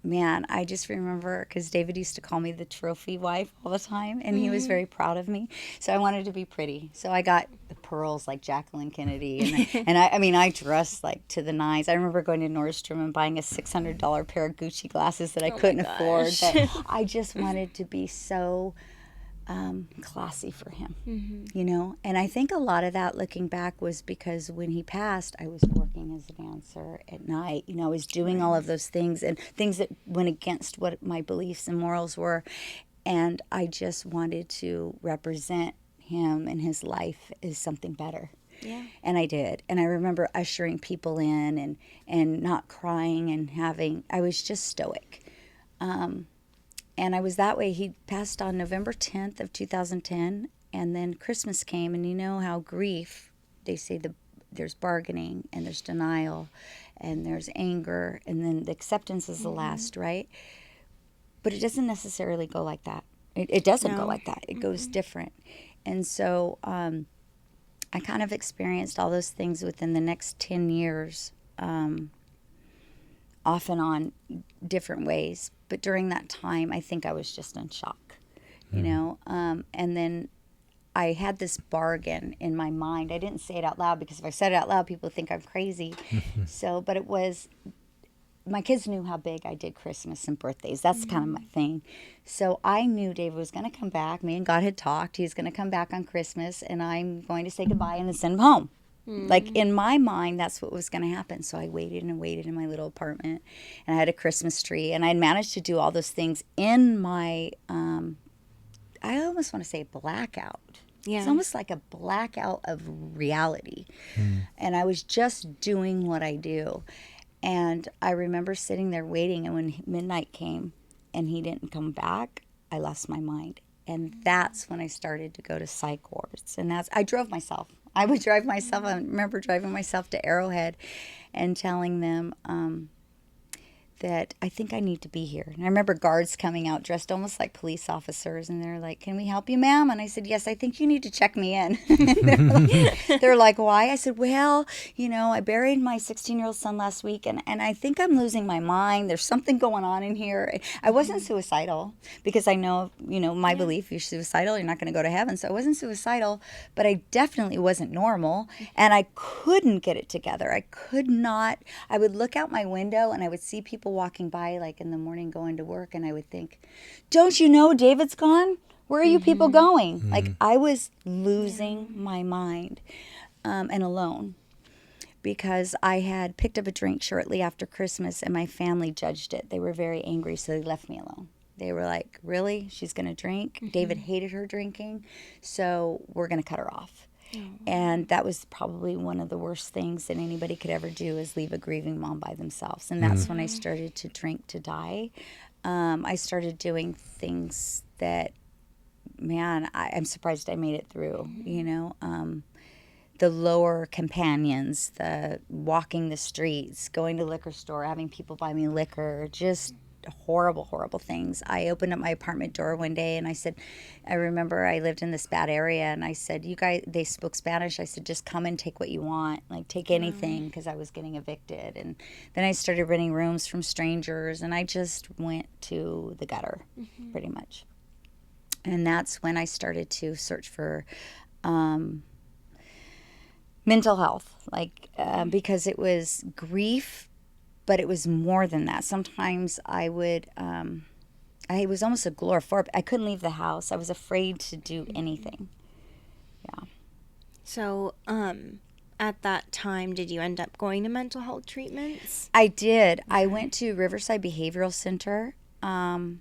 Speaker 3: man, I just remember, because David used to call me the trophy wife all the time, and he was very proud of me. So I wanted to be pretty. So I got the pearls like Jacqueline Kennedy, and I dressed like to the nines. I remember going to Nordstrom and buying a $600 pair of Gucci glasses that I couldn't afford. But I just wanted to be so classy for him, you know? And I think a lot of that, looking back, was because when he passed, I was working as a dancer at night. You know, I was doing all of those things, and things that went against what my beliefs and morals were. And I just wanted to represent him and his life as something better.
Speaker 1: Yeah.
Speaker 3: And I did. And I remember ushering people in and not crying and I was just stoic. And I was that way. He passed on November 10th of 2010, and then Christmas came, and you know how grief, they say there's bargaining, and there's denial, and there's anger, and then the acceptance is the last, right? But it doesn't necessarily go like that. It doesn't go like that. It goes different. And so I kind of experienced all those things within the next 10 years, off and on, different ways. But during that time, I think I was just in shock, you know. And then I had this bargain in my mind. I didn't say it out loud, because if I said it out loud, people think I'm crazy. But it was, my kids knew how big I did Christmas and birthdays. That's kind of my thing. So I knew David was going to come back. Me and God had talked. He was going to come back on Christmas, and I'm going to say goodbye and then send him home. Like, in my mind, that's what was going to happen. So I waited and waited in my little apartment, and I had a Christmas tree, and I had managed to do all those things in my, I almost want to say blackout.
Speaker 1: Yeah.
Speaker 3: It's almost like a blackout of reality. And I was just doing what I do. And I remember sitting there waiting, and when midnight came and he didn't come back, I lost my mind. And that's when I started to go to psych wards. And I drove myself. I would drive myself. I remember driving myself to Arrowhead and telling them that I think I need to be here. And I remember guards coming out dressed almost like police officers, and they're like, "Can we help you, ma'am?" And I said, "Yes, I think you need to check me in." They're like, "Why?" I said, "Well, you know, I buried my 16-year-old son last week, and I think I'm losing my mind. There's something going on in here." I wasn't suicidal, because I know, you know, my belief, you're suicidal, you're not going to go to heaven. So I wasn't suicidal, but I definitely wasn't normal, and I couldn't get it together. I could not. I would look out my window, and I would see people walking by, like in the morning going to work, and I would think, "Don't you know David's gone? Where are you people going?" Like, I was losing my mind, and alone, because I had picked up a drink shortly after Christmas, and my family judged it. They were very angry, so they left me alone. They were like, "Really? She's going to drink?" David hated her drinking, so we're going to cut her off. And that was probably one of the worst things that anybody could ever do, is leave a grieving mom by themselves. And that's when I started to drink to die. I started doing things that, man, I'm surprised I made it through, you know. The lower companions, the walking the streets, going to liquor store, having people buy me liquor, just horrible, horrible things. I opened up my apartment door one day, and I remember I lived in this bad area, and I said, "You guys," they spoke Spanish. I said, "Just come and take what you want, like take anything," because I was getting evicted. And then I started renting rooms from strangers, and I just went to the gutter, pretty much. And that's when I started to search for mental health, like because it was grief, but it was more than that. Sometimes I would, I was almost agoraphobic. I couldn't leave the house. I was afraid to do anything. Yeah.
Speaker 1: So, at that time, did you end up going to mental health treatments?
Speaker 3: I did. I went to Riverside Behavioral Center. Then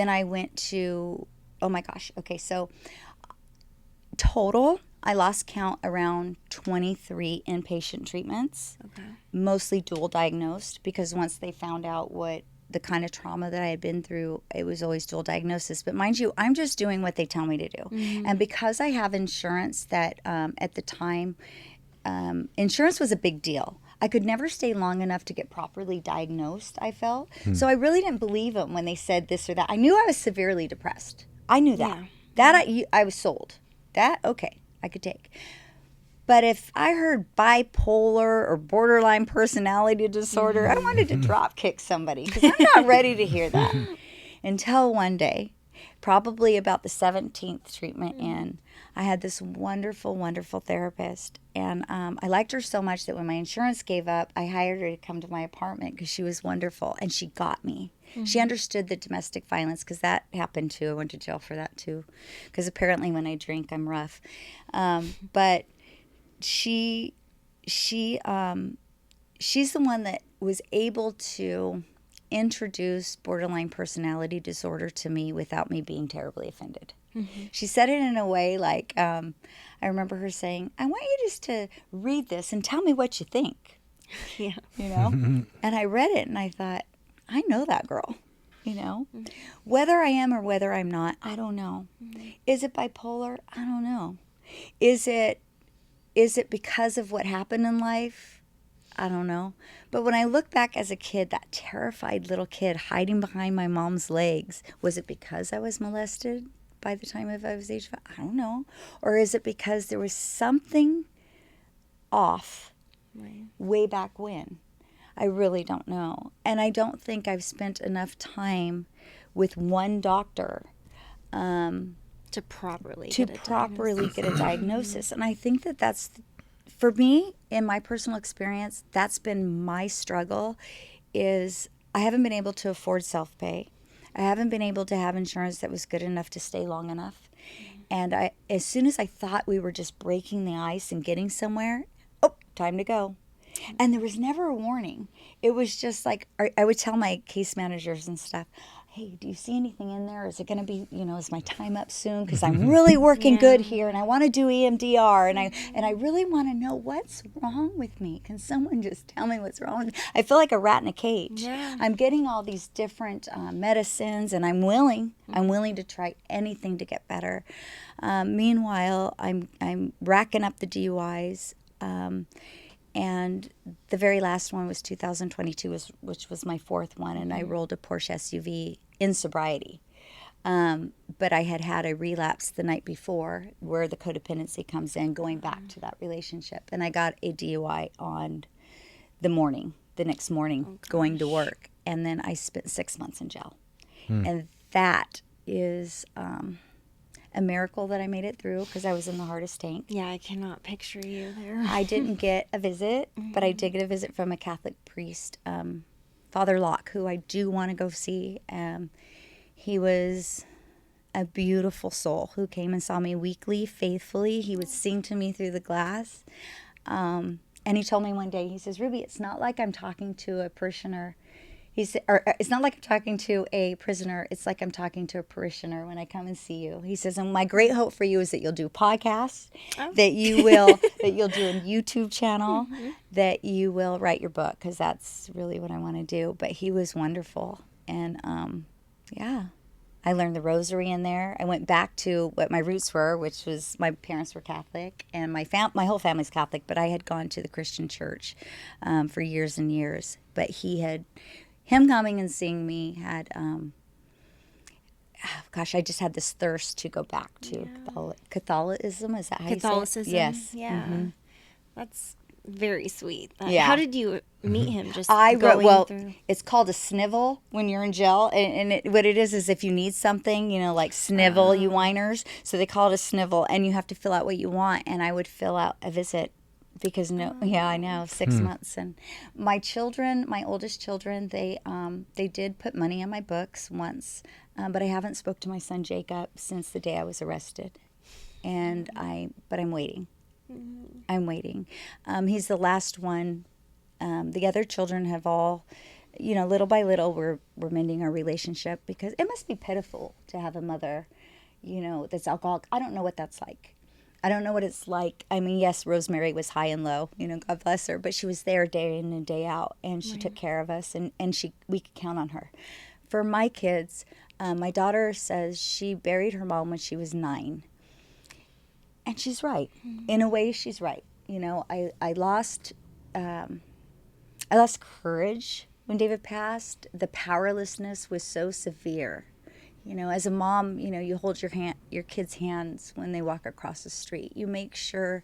Speaker 3: I went to, oh my gosh. Okay, so total, I lost count, around 23 inpatient treatments,
Speaker 1: Okay.
Speaker 3: mostly dual diagnosed, because once they found out what the kind of trauma that I had been through, it was always dual diagnosis. But mind you, I'm just doing what they tell me to do.
Speaker 1: Mm-hmm.
Speaker 3: And because I have insurance that at the time, insurance was a big deal. I could never stay long enough to get properly diagnosed, I felt. So I really didn't believe them when they said this or that. I knew I was severely depressed. I knew that.
Speaker 1: Yeah.
Speaker 3: That I was sold. That, okay, I could take. But if I heard bipolar or borderline personality disorder, I wanted to drop kick somebody because I'm not ready to hear that. Until one day, probably about the 17th treatment in, I had this wonderful, wonderful therapist. And I liked her so much that when my insurance gave up, I hired her to come to my apartment because she was wonderful. And she got me. She understood the domestic violence because that happened too. I went to jail for that too. Because apparently when I drink, I'm rough. But she's the one that was able to introduce borderline personality disorder to me without me being terribly offended. She said it in a way like, I remember her saying, I want you just to read this and tell me what you think.
Speaker 1: Yeah.
Speaker 3: You know? And I read it and I thought, I know that girl. You know? Whether I am or whether I'm not, I don't know. Is it bipolar? I don't know. Is it because of what happened in life? I don't know. But when I look back as a kid, that terrified little kid hiding behind my mom's legs, was it because I was molested by the time I was age 5? I don't know. Or is it because there was something off way back when? I really don't know. And I don't think I've spent enough time with one doctor
Speaker 1: To properly
Speaker 3: to
Speaker 1: get a
Speaker 3: properly get a diagnosis. And I think that that's, for me, in my personal experience, that's been my struggle, is I haven't been able to afford self-pay. I haven't been able to have insurance that was good enough to stay long enough. And as soon as I thought we were just breaking the ice and getting somewhere, oh, time to go. And there was never a warning. It was just like, I would tell my case managers and stuff, hey, do you see anything in there? Is it going to be, is my time up soon? Because I'm really working good here and I want to do EMDR and I really want to know what's wrong with me. Can someone just tell me what's wrong with me? I feel like a rat in a cage.
Speaker 1: Yeah.
Speaker 3: I'm getting all these different medicines and I'm willing to try anything to get better. Meanwhile, I'm racking up the DUIs. And the very last one was 2022, which was my fourth one, and I rolled a Porsche SUV in sobriety. But I had a relapse the night before where the codependency comes in, going back to that relationship. And I got a DUI on the next morning, going to work. And then I spent 6 months in jail. And that is a miracle that I made it through because I was in the hardest tank.
Speaker 1: Yeah, I cannot picture you there.
Speaker 3: I didn't get a visit, but I did get a visit from a Catholic priest, Father Locke, who I do want to go see. He was a beautiful soul who came and saw me weekly, faithfully. He would sing to me through the glass. And he told me one day, he says, Ruby, it's not like I'm talking to a parishioner. He said, or it's not like I'm talking to a prisoner. It's like I'm talking to a parishioner when I come and see you. He says, and my great hope for you is that you'll do podcasts, that you'll do a YouTube channel, that you will write your book, because that's really what I want to do. But he was wonderful. And I learned the rosary in there. I went back to what my roots were, which was my parents were Catholic, and my whole family's Catholic, but I had gone to the Christian church for years and years. But him coming and seeing me had, I just had this thirst to go back to Catholicism. Is that how
Speaker 1: Catholicism?
Speaker 3: you say it? Yes.
Speaker 1: Yeah. That's very sweet.
Speaker 3: Yeah.
Speaker 1: How did you meet him? Just
Speaker 3: I wrote,
Speaker 1: going
Speaker 3: well,
Speaker 1: through?
Speaker 3: it's called a snivel when you're in jail. What it is if you need something, like snivel, you whiners. So they call it a snivel, and you have to fill out what you want. And I would fill out a visit because I know, 6 months. And my oldest children, they did put money in my books once, but I haven't spoke to my son Jacob since the day I was arrested. But I'm waiting. I'm waiting. He's the last one. The other children have all, little by little, we're mending our relationship because it must be pitiful to have a mother, that's alcoholic. I don't know what that's like. I don't know what it's like. I mean, yes, Rosemary was high and low, God bless her, but she was there day in and day out, and she took care of us, and we could count on her. For my kids, my daughter says she buried her mom when she was 9. And she's right. In a way, she's right. I lost courage when David passed. The powerlessness was so severe. As a mom, you hold your kids' hands when they walk across the street. You make sure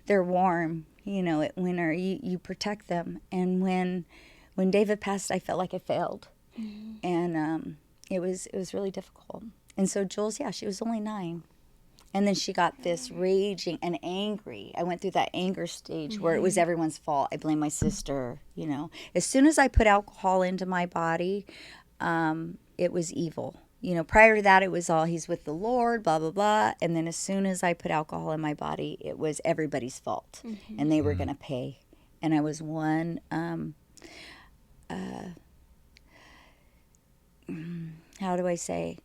Speaker 3: they're warm, at winter. You protect them. And when David passed, I felt like I failed. And it was really difficult. And so Jules, she was only 9. And then she got this raging and angry. I went through that anger stage where it was everyone's fault. I blame my sister, As soon as I put alcohol into my body, it was evil. Prior to that, it was all he's with the Lord, blah, blah, blah. And then as soon as I put alcohol in my body, it was everybody's fault. And they were going to pay. And I was one, how do I say,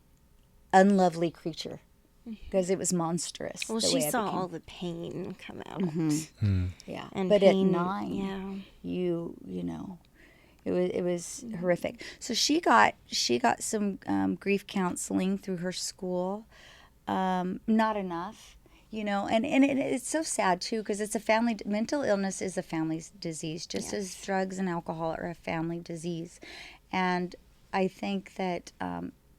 Speaker 3: unlovely creature. Because it was monstrous.
Speaker 1: Well, she saw all the pain come out.
Speaker 3: Yeah,
Speaker 1: And
Speaker 3: but
Speaker 1: pain,
Speaker 3: at 9, it was horrific. So she got some grief counseling through her school. Not enough, and it's so sad too because it's a family. Mental illness is a family disease, just as drugs and alcohol are a family disease, and I think that.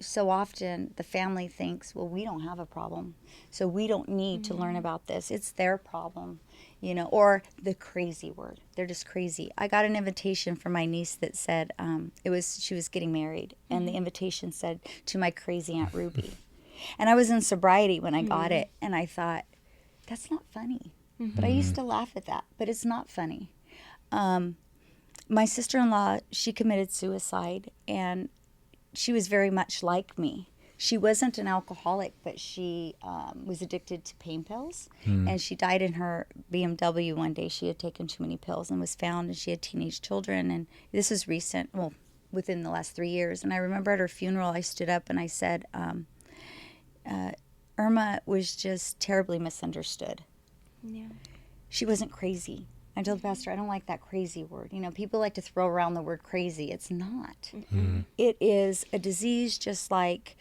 Speaker 3: So often the family thinks, well, we don't have a problem, so we don't need to learn about this. It's their problem, or the crazy word. They're just crazy. I got an invitation from my niece that said she was getting married, and the invitation said, to my crazy Aunt Ruby. And I was in sobriety when I got it, and I thought, that's not funny. But I used to laugh at that, but it's not funny. My sister-in-law, she committed suicide, and she was very much like me. She wasn't an alcoholic, but she was addicted to pain pills. And she died in her BMW one day. She had taken too many pills and was found, and she had teenage children. And this is recent, within the last 3 years. And I remember at her funeral, I stood up and I said, Irma was just terribly misunderstood. Yeah. She wasn't crazy. I told the pastor, I don't like that crazy word. People like to throw around the word crazy. It's not. It is a disease just like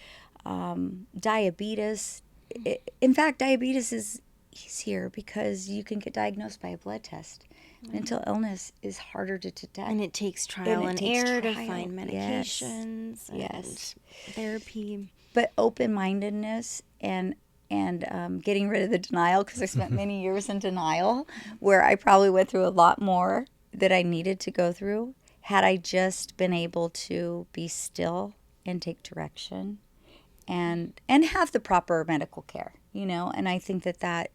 Speaker 3: diabetes. In fact, diabetes is easier because you can get diagnosed by a blood test. Mental illness is harder to detect.
Speaker 1: And it takes trial and error to find medications and therapy.
Speaker 3: But open-mindedness and getting rid of the denial, because I spent many years in denial, where I probably went through a lot more that I needed to go through, had I just been able to be still and take direction and have the proper medical care, And I think that's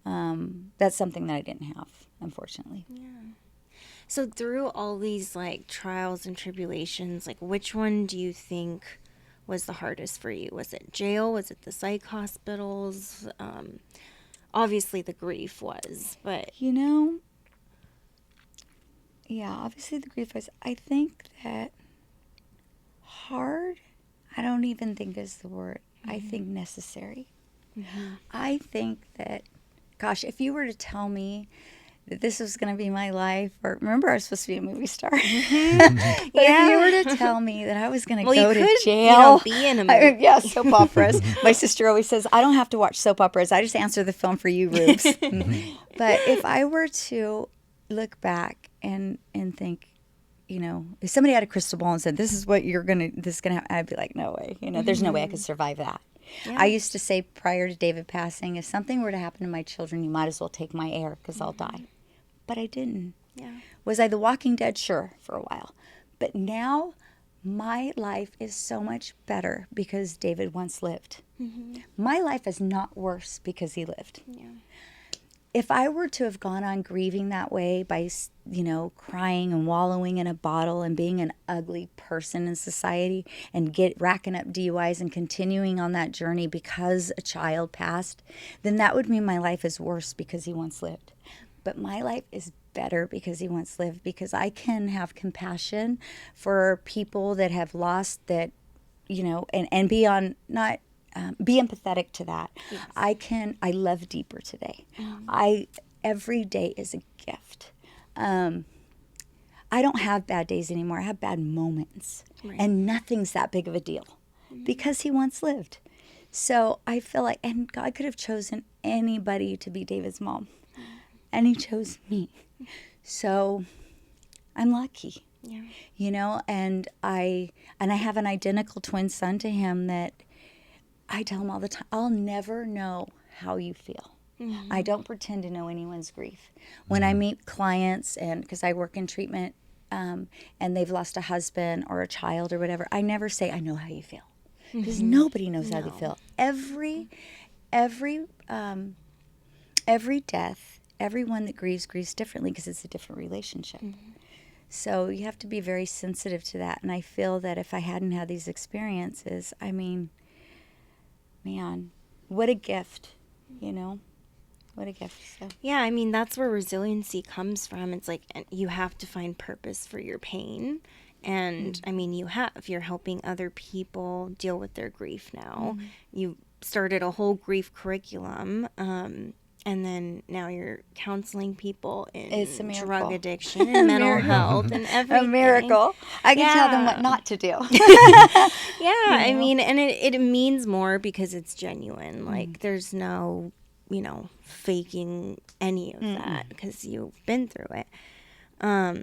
Speaker 3: something that I didn't have, unfortunately.
Speaker 1: Yeah. So through all these trials and tribulations, which one do you think was the hardest for you? Was it jail? Was it the psych hospitals? Obviously the grief was, but...
Speaker 3: obviously the grief was. I think that hard, I don't even think is the word. I think necessary. I think that, gosh, if you were to tell me that this was going to be my life, or remember I was supposed to be a movie star. But if you were to tell me that I was going to go to jail,
Speaker 1: be in a movie.
Speaker 3: Soap operas. My sister always says, I don't have to watch soap operas. I just answer the phone for you, Rubes. But if I were to look back and think, if somebody had a crystal ball and said, this is what this is going to happen, I'd be like, no way. There's no way I could survive that. Yeah. I used to say prior to David passing, if something were to happen to my children, you might as well take my heir because I'll die. but I didn't.
Speaker 1: Yeah.
Speaker 3: Was I the Walking Dead? Sure, for a while. But now my life is so much better because David once lived. My life is not worse because he lived.
Speaker 1: Yeah.
Speaker 3: If I were to have gone on grieving that way by, crying and wallowing in a bottle and being an ugly person in society and racking up DUIs and continuing on that journey because a child passed, then that would mean my life is worse because he once lived. But my life is better because he once lived, because I can have compassion for people that have lost that, and be on, not be empathetic to that.
Speaker 1: Yes.
Speaker 3: I love deeper today. Every day is a gift. I don't have bad days anymore. I have bad moments.
Speaker 1: Right.
Speaker 3: And nothing's that big of a deal because he once lived. So I feel like, and God could have chosen anybody to be David's mom. And he chose me. So I'm lucky.
Speaker 1: Yeah.
Speaker 3: And I have an identical twin son to him that I tell him all the time, I'll never know how you feel. I don't pretend to know anyone's grief. When I meet clients, and because I work in treatment, and they've lost a husband or a child or whatever, I never say, I know how you feel. Because nobody knows how they feel. Every death, everyone that grieves differently because it's a different relationship. So you have to be very sensitive to that. And I feel that if I hadn't had these experiences, I mean, man, what a gift, What a gift. So.
Speaker 1: Yeah, I mean, that's where resiliency comes from. It's like you have to find purpose for your pain. And I mean, you're helping other people deal with their grief now. You started a whole grief curriculum. And then now you're counseling people in drug addiction and mental health and everything.
Speaker 3: A miracle. I can tell them what not to do.
Speaker 1: I mean, and it means more because it's genuine. Like, there's no, faking any of that because you've been through it.
Speaker 3: I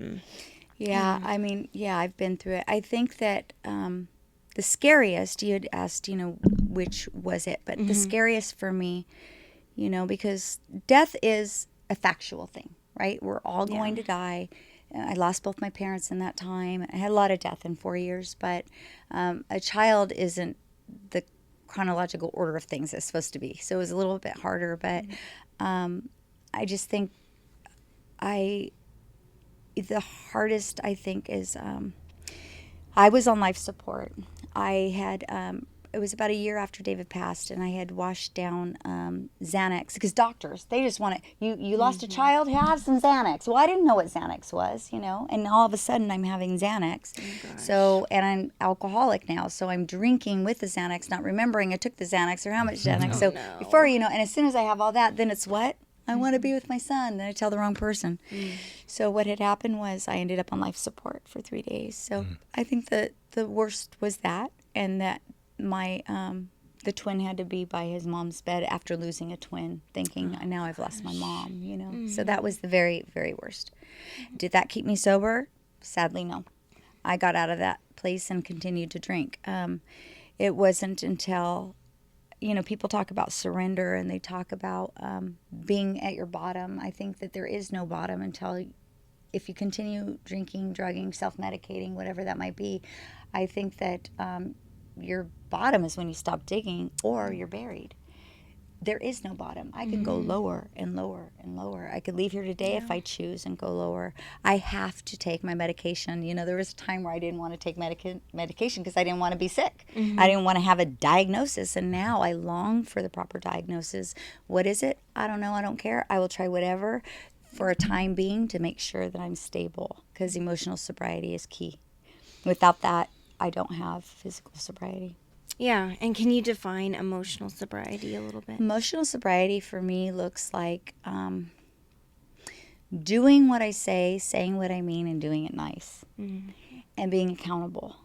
Speaker 3: mean, I've been through it. I think that the scariest, you had asked, which was it, but the scariest for me, because death is a factual thing, right? We're all going to die. I lost both my parents in that time. I had a lot of death in 4 years, but a child isn't the chronological order of things it's supposed to be. So it was a little bit harder, but I just think the hardest, I think, is I was on life support. I had it was about a year after David passed, and I had washed down Xanax, because doctors, they just want to, you lost a child, have some Xanax. Well, I didn't know what Xanax was, and all of a sudden I'm having Xanax. And I'm alcoholic now, so I'm drinking with the Xanax, not remembering I took the Xanax or how much Xanax. Before, and as soon as I have all that, then it's what? I want to be with my son. Then I tell the wrong person. So what had happened was I ended up on life support for 3 days. So I think that the worst was that, and that my the twin had to be by his mom's bed after losing a twin, thinking now I've lost my mom. So that was the very, very worst. Did that keep me sober? Sadly, no. I got out of that place and continued to drink. It wasn't until people talk about surrender, and they talk about being at your bottom. I think that there is no bottom until, if you continue drinking, drugging, self-medicating, whatever that might be. I think that your bottom is when you stop digging or you're buried. There is no bottom. I can go lower and lower and lower. I could leave here today if I choose and go lower. I have to take my medication. There was a time where I didn't want to take medication because I didn't want to be sick. I didn't want to have a diagnosis, and now I long for the proper diagnosis. What is it? I don't know. I don't care. I will try whatever for a time being to make sure that I'm stable, because emotional sobriety is key. Without that, I don't have physical sobriety.
Speaker 1: Yeah, and can you define emotional sobriety a little bit?
Speaker 3: Emotional sobriety for me looks like doing what I say, saying what I mean, and doing it nice. And being accountable.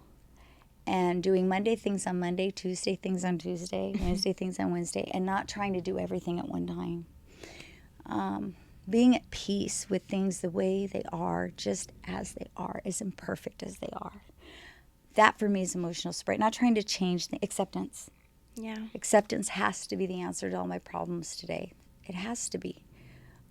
Speaker 3: And doing Monday things on Monday, Tuesday things on Tuesday, Wednesday things on Wednesday, and not trying to do everything at one time. Being at peace with things the way they are, just as they are, as imperfect as they are. That for me is emotional sobriety. Not trying to change the acceptance.
Speaker 1: Yeah.
Speaker 3: Acceptance has to be the answer to all my problems today. It has to be.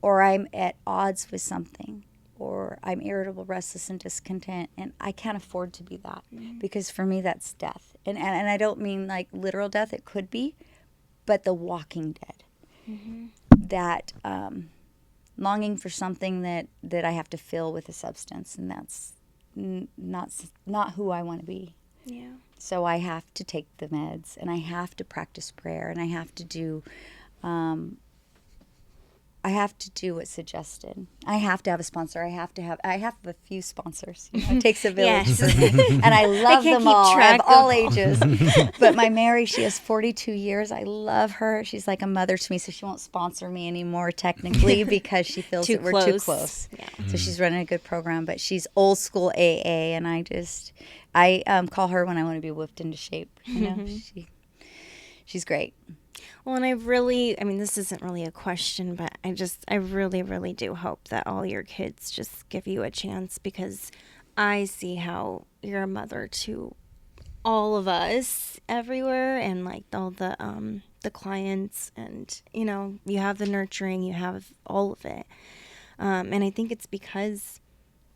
Speaker 3: or I'm at odds with something, or I'm irritable, restless, and discontent, and I can't afford to be that, because for me that's death. And I don't mean like literal death, it could be, but the walking dead. That longing for something that I have to fill with a substance, and that's not who I want to be.
Speaker 1: Yeah.
Speaker 3: So I have to take the meds, and I have to practice prayer, and I have to do what's suggested. I have to have a sponsor. I have a few sponsors. You know, it takes a village.
Speaker 1: Yes.
Speaker 3: For me. And I love
Speaker 1: can't
Speaker 3: them
Speaker 1: keep
Speaker 3: all. I
Speaker 1: track
Speaker 3: have
Speaker 1: of
Speaker 3: all
Speaker 1: all.
Speaker 3: ages. But my Mary, she has 42 years. I love her. She's like a mother to me, so she won't sponsor me anymore technically because she feels
Speaker 1: Too
Speaker 3: that we're too
Speaker 1: close.
Speaker 3: close.
Speaker 1: Yeah.
Speaker 3: So she's running a good program, but she's old school AA, and I call her when I want to be whipped into shape. You know, she's great.
Speaker 1: Well, and this isn't really a question, but I really, really do hope that all your kids just give you a chance, because I see how you're a mother to all of us everywhere, and like all the clients, and you know, you have the nurturing, you have all of it, and I think it's because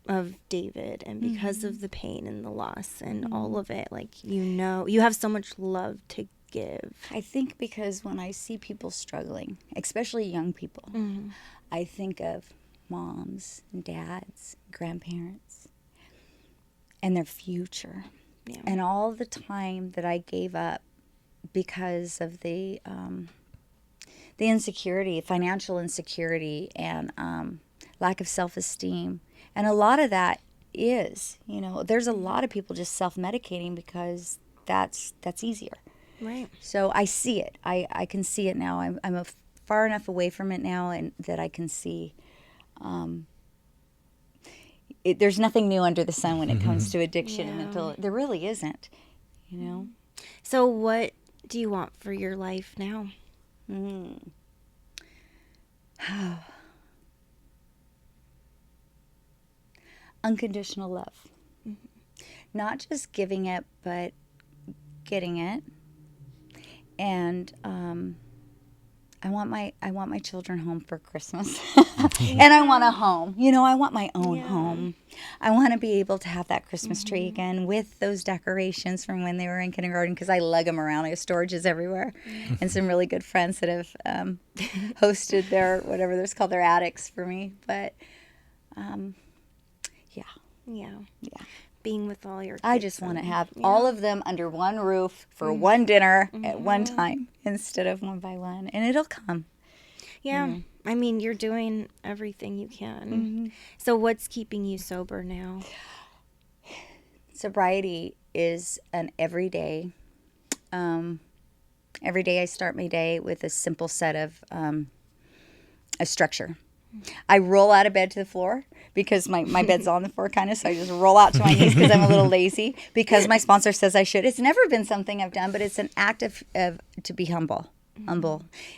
Speaker 1: of David, and because of the pain and the loss and all of it. Like, you know, you have so much love to give.
Speaker 3: I think because when I see people struggling, especially young people, I think of moms and dads, grandparents, and their future.
Speaker 1: Yeah.
Speaker 3: And all the time that I gave up because of the insecurity, financial insecurity, and lack of self-esteem. And a lot of that is, you know, there's a lot of people just self-medicating because that's easier.
Speaker 1: Right.
Speaker 3: So I see it. I can see it now. I'm far enough away from it now, and that I can see. There's nothing new under the sun when it comes to addiction and mental. There really isn't. You know.
Speaker 1: So what do you want for your life now?
Speaker 3: Unconditional love. Not just giving it, but getting it. And I want my children home for Christmas. And I want a home. You know, I want my own home. I want to be able to have that Christmas tree again with those decorations from when they were in kindergarten, because I lug them around. I have storages everywhere. And some really good friends that have hosted their, whatever they're called, their attics for me. But yeah.
Speaker 1: Being with all your kids.
Speaker 3: I just want to have all of them under one roof for one dinner at one time instead of one by one. And it'll come.
Speaker 1: Yeah. I mean, you're doing everything you can. So what's keeping you sober now?
Speaker 3: Sobriety is an everyday. Every day I start my day with a simple set of a structure. I roll out of bed to the floor because my bed's on the floor kind of, so I just roll out to my knees because I'm a little lazy, because my sponsor says I should. It's never been something I've done, but it's an act of to be humble.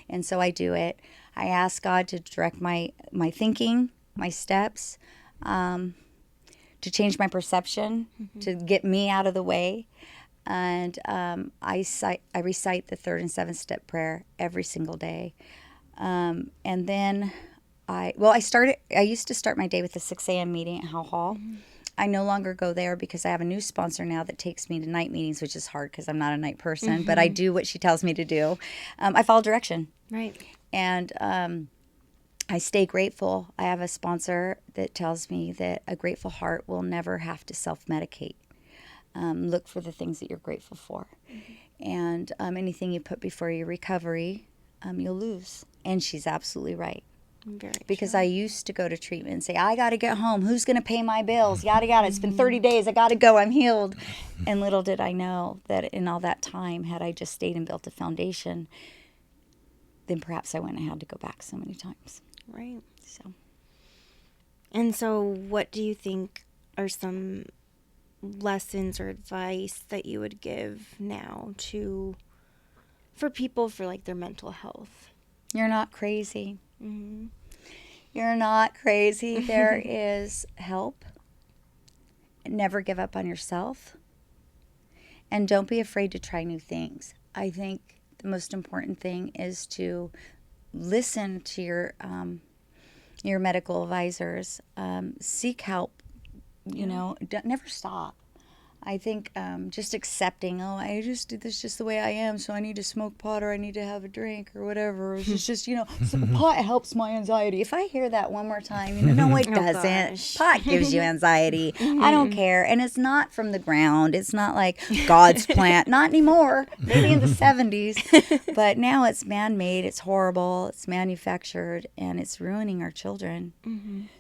Speaker 3: And so I do it. I ask God to direct my thinking, my steps, to change my perception, to get me out of the way. And I recite the 3rd and 7th step prayer every single day. And then I used to start my day with a 6 a.m. meeting at Howe Hall. I no longer go there because I have a new sponsor now that takes me to night meetings, which is hard because I'm not a night person, but I do what she tells me to do. I follow direction.
Speaker 1: Right.
Speaker 3: And I stay grateful. I have a sponsor that tells me that a grateful heart will never have to self-medicate. Look for the things that you're grateful for. And anything you put before your recovery, you'll lose. And she's absolutely right. Because I used to go to treatment and say, I got to get home. Who's going to pay my bills? Yada, yada. It's been 30 days. I got to go. I'm healed. And little did I know that in all that time, had I just stayed and built a foundation, then perhaps I wouldn't have had to go back so many times.
Speaker 1: Right.
Speaker 3: So.
Speaker 1: And so what do you think are some lessons or advice that you would give now for people for like their mental health?
Speaker 3: You're not crazy. You're not crazy. There is help. Never give up on yourself. And don't be afraid to try new things. I think the most important thing is to listen to your medical advisors. Seek help. Never stop. I think just accepting, I just do this just the way I am, so I need to smoke pot or I need to have a drink or whatever. It's just so pot helps my anxiety. If I hear that one more time, no, it doesn't.
Speaker 1: Gosh.
Speaker 3: Pot gives you anxiety. I don't care. And it's not from the ground. It's not like God's plant. Not anymore. Maybe in the 70s. But now it's man-made. It's horrible. It's manufactured. And it's ruining our children.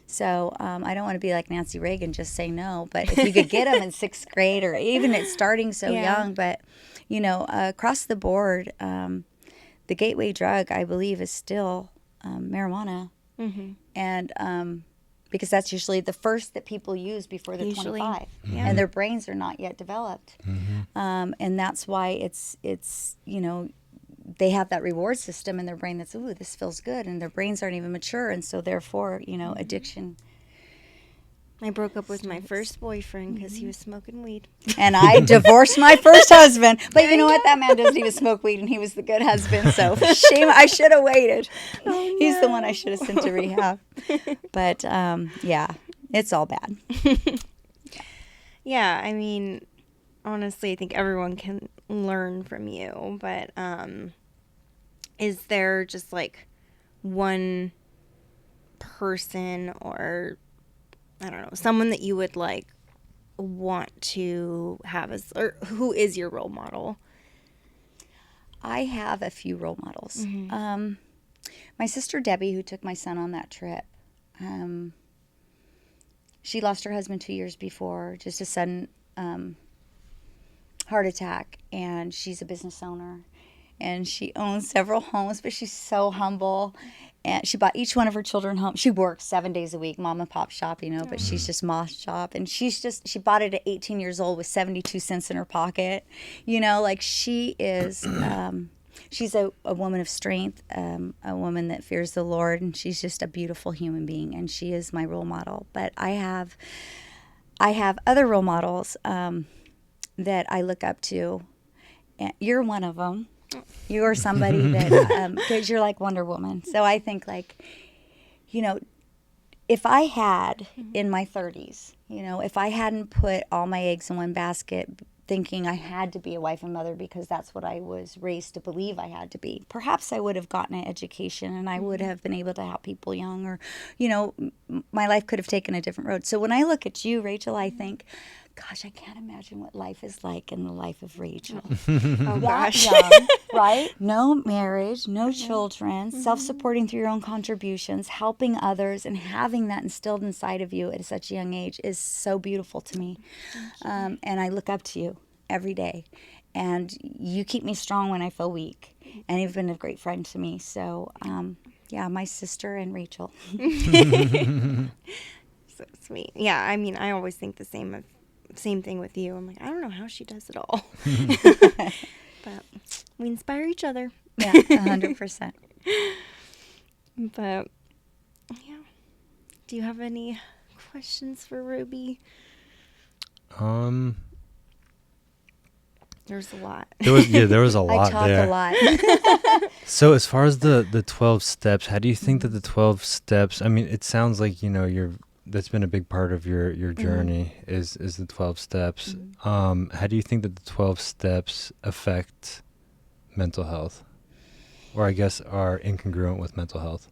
Speaker 3: So I don't want to be like Nancy Reagan, just say no. But if you could get them in 6th grade or even it's starting so young. But, across the board, the gateway drug, I believe, is still marijuana. And because that's usually the first that people use before they're 25. And their brains are not yet developed. And that's why it's they have that reward system in their brain that's, ooh, this feels good, and their brains aren't even mature, and so therefore, addiction.
Speaker 1: I broke up with my first boyfriend because he was smoking weed.
Speaker 3: And I divorced my first husband. But you know what? That man doesn't even smoke weed, and he was the good husband, so shame. I should have waited. Oh, no. He's the one I should have sent to rehab. But, yeah, it's all bad.
Speaker 1: Yeah, I mean, honestly, I think everyone can learn from you, but is there just like one person or I don't know, someone that you would like want to have as, or who is your role model?
Speaker 3: I have a few role models. My sister Debbie, who took my son on that trip, she lost her husband 2 years before, just a sudden heart attack, and she's a business owner, and she owns several homes, but she's so humble, and she bought each one of her children home. She works 7 days a week, mom and pop shop, but she's just moth shop, and she bought it at 18 years old with 72 cents in her pocket, like she is, she's a woman of strength, a woman that fears the Lord, and she's just a beautiful human being, and she is my role model. But I have other role models, that I look up to. And you're one of them. You're somebody that, because you're like Wonder Woman. So I think if I had in my 30s, if I hadn't put all my eggs in one basket thinking I had to be a wife and mother because that's what I was raised to believe I had to be, perhaps I would have gotten an education and I would have been able to help people young, or, my life could have taken a different road. So when I look at you, Rachel, I think, gosh, I can't imagine what life is like in the life of Rachel.
Speaker 1: Oh, gosh.
Speaker 3: Young, right? No marriage, no children, self-supporting through your own contributions, helping others, and having that instilled inside of you at such a young age is so beautiful to me. And I look up to you every day. And you keep me strong when I feel weak. And you've been a great friend to me. So, my sister and Rachel.
Speaker 1: So sweet. Yeah, I mean, I always think the same thing with you. I'm like, I don't know how she does it all. But we inspire each other.
Speaker 3: Yeah, 100%.
Speaker 1: But, yeah. Do you have any questions for Ruby? There's a lot.
Speaker 2: There was a lot there.
Speaker 3: I talk a lot.
Speaker 2: So as far as the 12 steps, how do you think that the 12 steps, I mean, it sounds like, that's been a big part of your journey is the 12 steps. How do you think that the 12 steps affect mental health? Or I guess are incongruent with mental health?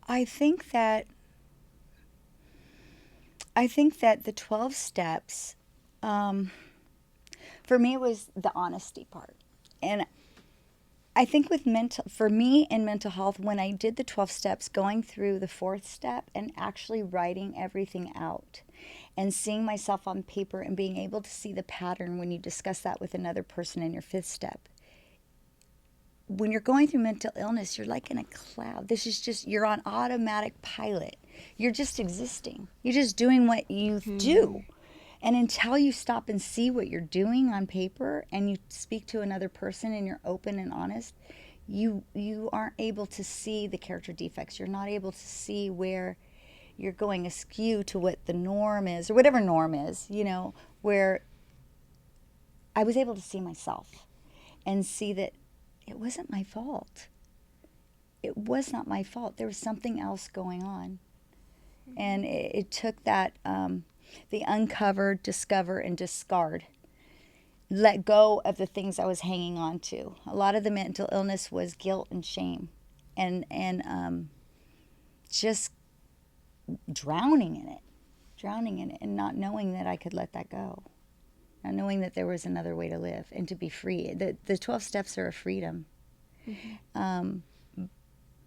Speaker 3: I think that the 12 steps, for me, it was the honesty part. And I think for me in mental health, when I did the 12 steps, going through the 4th step and actually writing everything out and seeing myself on paper and being able to see the pattern when you discuss that with another person in your 5th step. When you're going through mental illness, you're like in a cloud. This is just, you're on automatic pilot. You're just existing. You're just doing what you do. And until you stop and see what you're doing on paper and you speak to another person and you're open and honest, you aren't able to see the character defects. You're not able to see where you're going askew to what the norm is, or whatever norm is, where I was able to see myself and see that it wasn't my fault. it was not my fault. There was something else going on. And it took that, the uncover, discover, and discard. Let go of the things I was hanging on to. A lot of the mental illness was guilt and shame, and just drowning in it, and not knowing that I could let that go, not knowing that there was another way to live and to be free. The 12 steps are a freedom.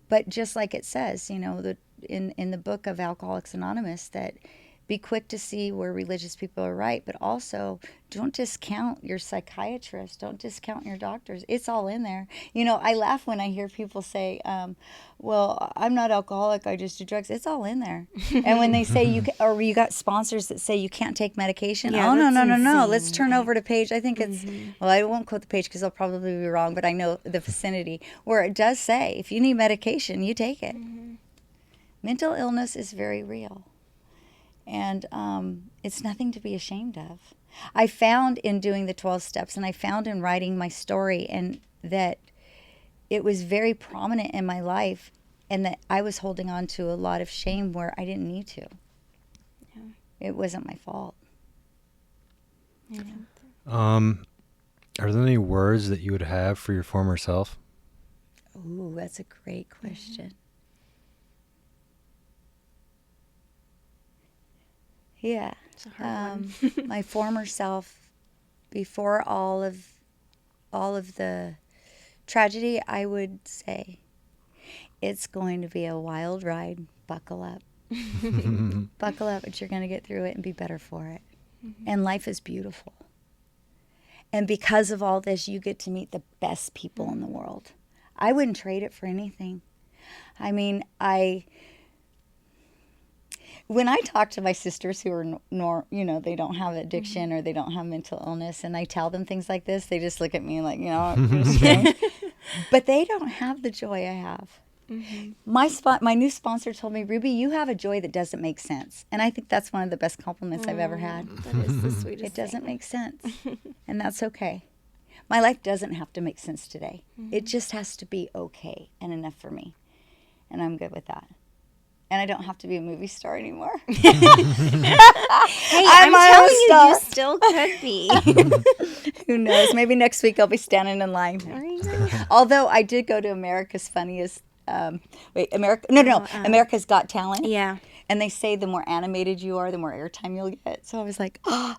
Speaker 3: But just like it says, you know, in the book of Alcoholics Anonymous, that be quick to see where religious people are right, but also don't discount your psychiatrist, don't discount your doctors. It's all in there. You know, I laugh when I hear people say, well, I'm not alcoholic, I just do drugs. It's all in there. And when they say or you got sponsors that say you can't take medication.
Speaker 1: Yeah,
Speaker 3: Oh, no.
Speaker 1: insane.
Speaker 3: Let's turn over to page, I think it's, well, I won't quote the page because I'll probably be wrong, but I know the vicinity where it does say, if you need medication, you take it. Mental illness is very real. And it's nothing to be ashamed of. I found in doing the 12 steps, and I found in writing my story, and that it was very prominent in my life, and that I was holding on to a lot of shame where I didn't need to. Yeah. It wasn't my fault.
Speaker 1: Yeah.
Speaker 2: Are there any words that you would have for your former self?
Speaker 3: Ooh, that's a great question. Yeah.
Speaker 1: It's a hard one.
Speaker 3: My former self, before all of the tragedy, I would say, it's going to be a wild ride. Buckle up. Buckle up, but you're going to get through it and be better for it. And life is beautiful. And because of all this, you get to meet the best people in the world. I wouldn't trade it for anything. I mean, when I talk to my sisters who are, they don't have addiction or they don't have mental illness, and I tell them things like this, they just look at me like, you're strange. But they don't have the joy I have. My new sponsor told me, Ruby, you have a joy that doesn't make sense. And I think that's one of the best compliments I've ever had.
Speaker 1: That is the sweetest
Speaker 3: It doesn't
Speaker 1: thing.
Speaker 3: make sense. And that's okay. My life doesn't have to make sense today. It just has to be okay and enough for me. And I'm good with that. And I don't have to be a movie star anymore.
Speaker 1: Hey, I'm
Speaker 3: my
Speaker 1: telling
Speaker 3: own
Speaker 1: you,
Speaker 3: star.
Speaker 1: you still could be.
Speaker 3: Who knows? Maybe next week I'll be standing in line.
Speaker 1: I know.
Speaker 3: Although I did go to America's Funniest. America's Got Talent.
Speaker 1: Yeah.
Speaker 3: And they say the more animated you are, the more airtime you'll get. So I was like, yeah,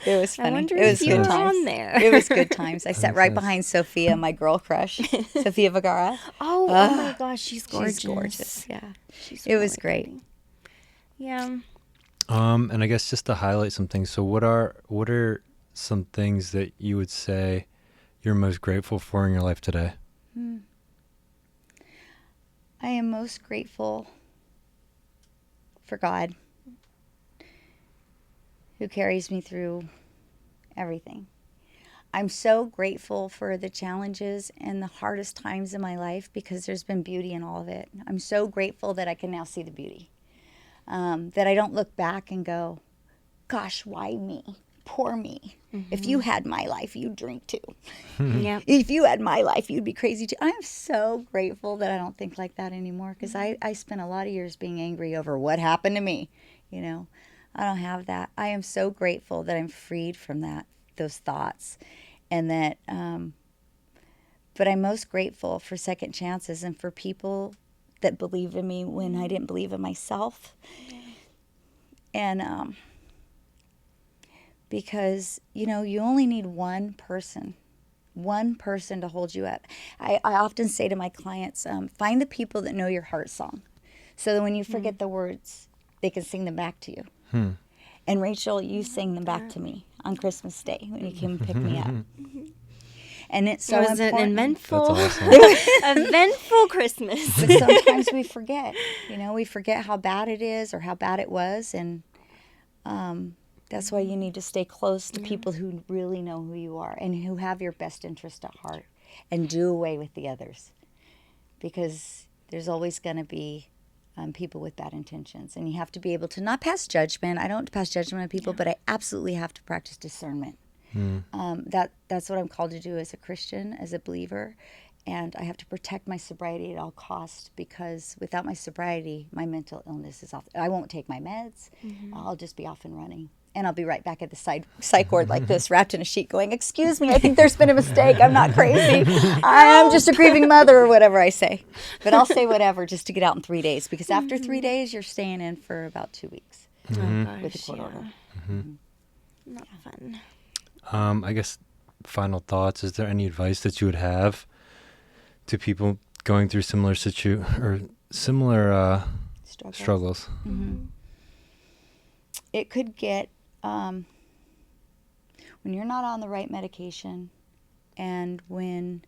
Speaker 3: it was funny.
Speaker 1: I wonder
Speaker 3: It was
Speaker 1: if you
Speaker 3: good
Speaker 1: were
Speaker 3: times.
Speaker 1: on there.
Speaker 3: It was good times. I sat right behind Sophia, my girl crush, Sophia Vergara.
Speaker 1: Oh my gosh, she's gorgeous.
Speaker 3: She's gorgeous. Yeah,
Speaker 1: She's
Speaker 3: it was
Speaker 1: really
Speaker 3: great.
Speaker 1: pretty. Yeah.
Speaker 2: And I guess just to highlight some things. So what are some things that you would say you're most grateful for in your life today?
Speaker 3: I am most grateful for God, who carries me through everything. I'm so grateful for the challenges and the hardest times in my life, because there's been beauty in all of it. I'm so grateful that I can now see the beauty, that I don't look back and go, gosh, why me? Poor me. If you had my life, you'd drink too.
Speaker 1: Yeah.
Speaker 3: If you had my life, you'd be crazy too. I am so grateful that I don't think like that anymore, because I spent a lot of years being angry over what happened to me. I don't have that. I am so grateful that I'm freed from those thoughts, and that, but I'm most grateful for second chances and for people that believe in me when I didn't believe in myself. And, because, you only need one person to hold you up. I often say to my clients, find the people that know your heart song, so that when you forget the words, they can sing them back to you. And Rachel, you sang them back to me on Christmas Day when you came and picked me up. And it's so
Speaker 1: It was
Speaker 3: important.
Speaker 1: an eventful,
Speaker 2: That's awesome.
Speaker 1: eventful Christmas.
Speaker 3: But sometimes we forget. We forget how bad it is or how bad it was, and that's why you need to stay close to people who really know who you are and who have your best interest at heart, and do away with the others, because there's always going to be people with bad intentions, and you have to be able to not pass judgment. I don't pass judgment on people, but I absolutely have to practice discernment. That's what I'm called to do as a Christian, as a believer. And I have to protect my sobriety at all costs, because without my sobriety, my mental illness is off. I won't take my meds. I'll just be off and running. And I'll be right back at the psych ward like this, wrapped in a sheet going, "Excuse me, I think there's been a mistake. I'm not crazy. I am just a grieving mother," or whatever I say. But I'll say whatever just to get out in 3 days, because after 3 days, you're staying in for about 2 weeks with the court order.
Speaker 1: Not fun.
Speaker 2: I guess final thoughts. Is there any advice that you would have to people going through similar struggles?
Speaker 3: It could get when you're not on the right medication, and when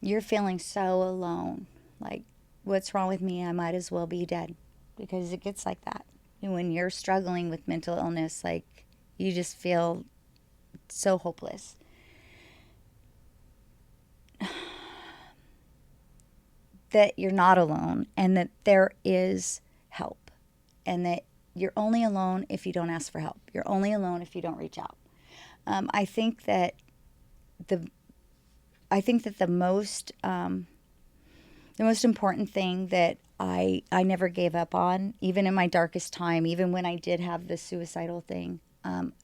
Speaker 3: you're feeling so alone, like, what's wrong with me? I might as well be dead, because it gets like that. And when you're struggling with mental illness, like, you just feel so hopeless. That you're not alone, and that there is help, and that you're only alone if you don't ask for help. You're only alone if you don't reach out. I think that the most important thing that I never gave up on, even in my darkest time, even when I did have the suicidal thing.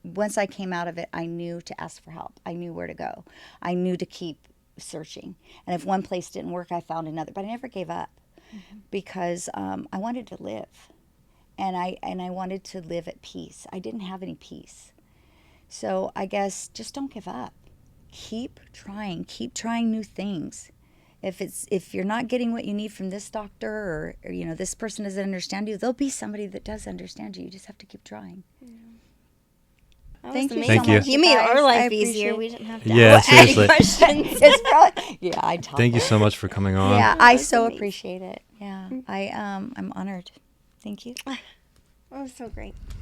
Speaker 3: Once I came out of it, I knew to ask for help. I knew where to go. I knew to keep searching. And if one place didn't work, I found another. But I never gave up, because I wanted to live. And I wanted to live at peace. I didn't have any peace. So I guess just don't give up. Keep trying new things. If you're not getting what you need from this doctor, or this person doesn't understand you, there'll be somebody that does understand you. You just have to keep trying.
Speaker 1: Thank you
Speaker 2: so much.
Speaker 1: You made our
Speaker 3: I
Speaker 1: life
Speaker 3: appreciate
Speaker 1: easier.
Speaker 3: it.
Speaker 1: We didn't have to
Speaker 2: Yeah,
Speaker 1: ask any
Speaker 2: seriously.
Speaker 1: questions.
Speaker 3: It's probably, I talk.
Speaker 2: Thank you so much for coming on.
Speaker 3: Yeah,
Speaker 1: Oh,
Speaker 3: I
Speaker 1: that's
Speaker 3: so
Speaker 1: amazing.
Speaker 3: appreciate it. Yeah, I'm honored. Thank you.
Speaker 1: Oh, so great.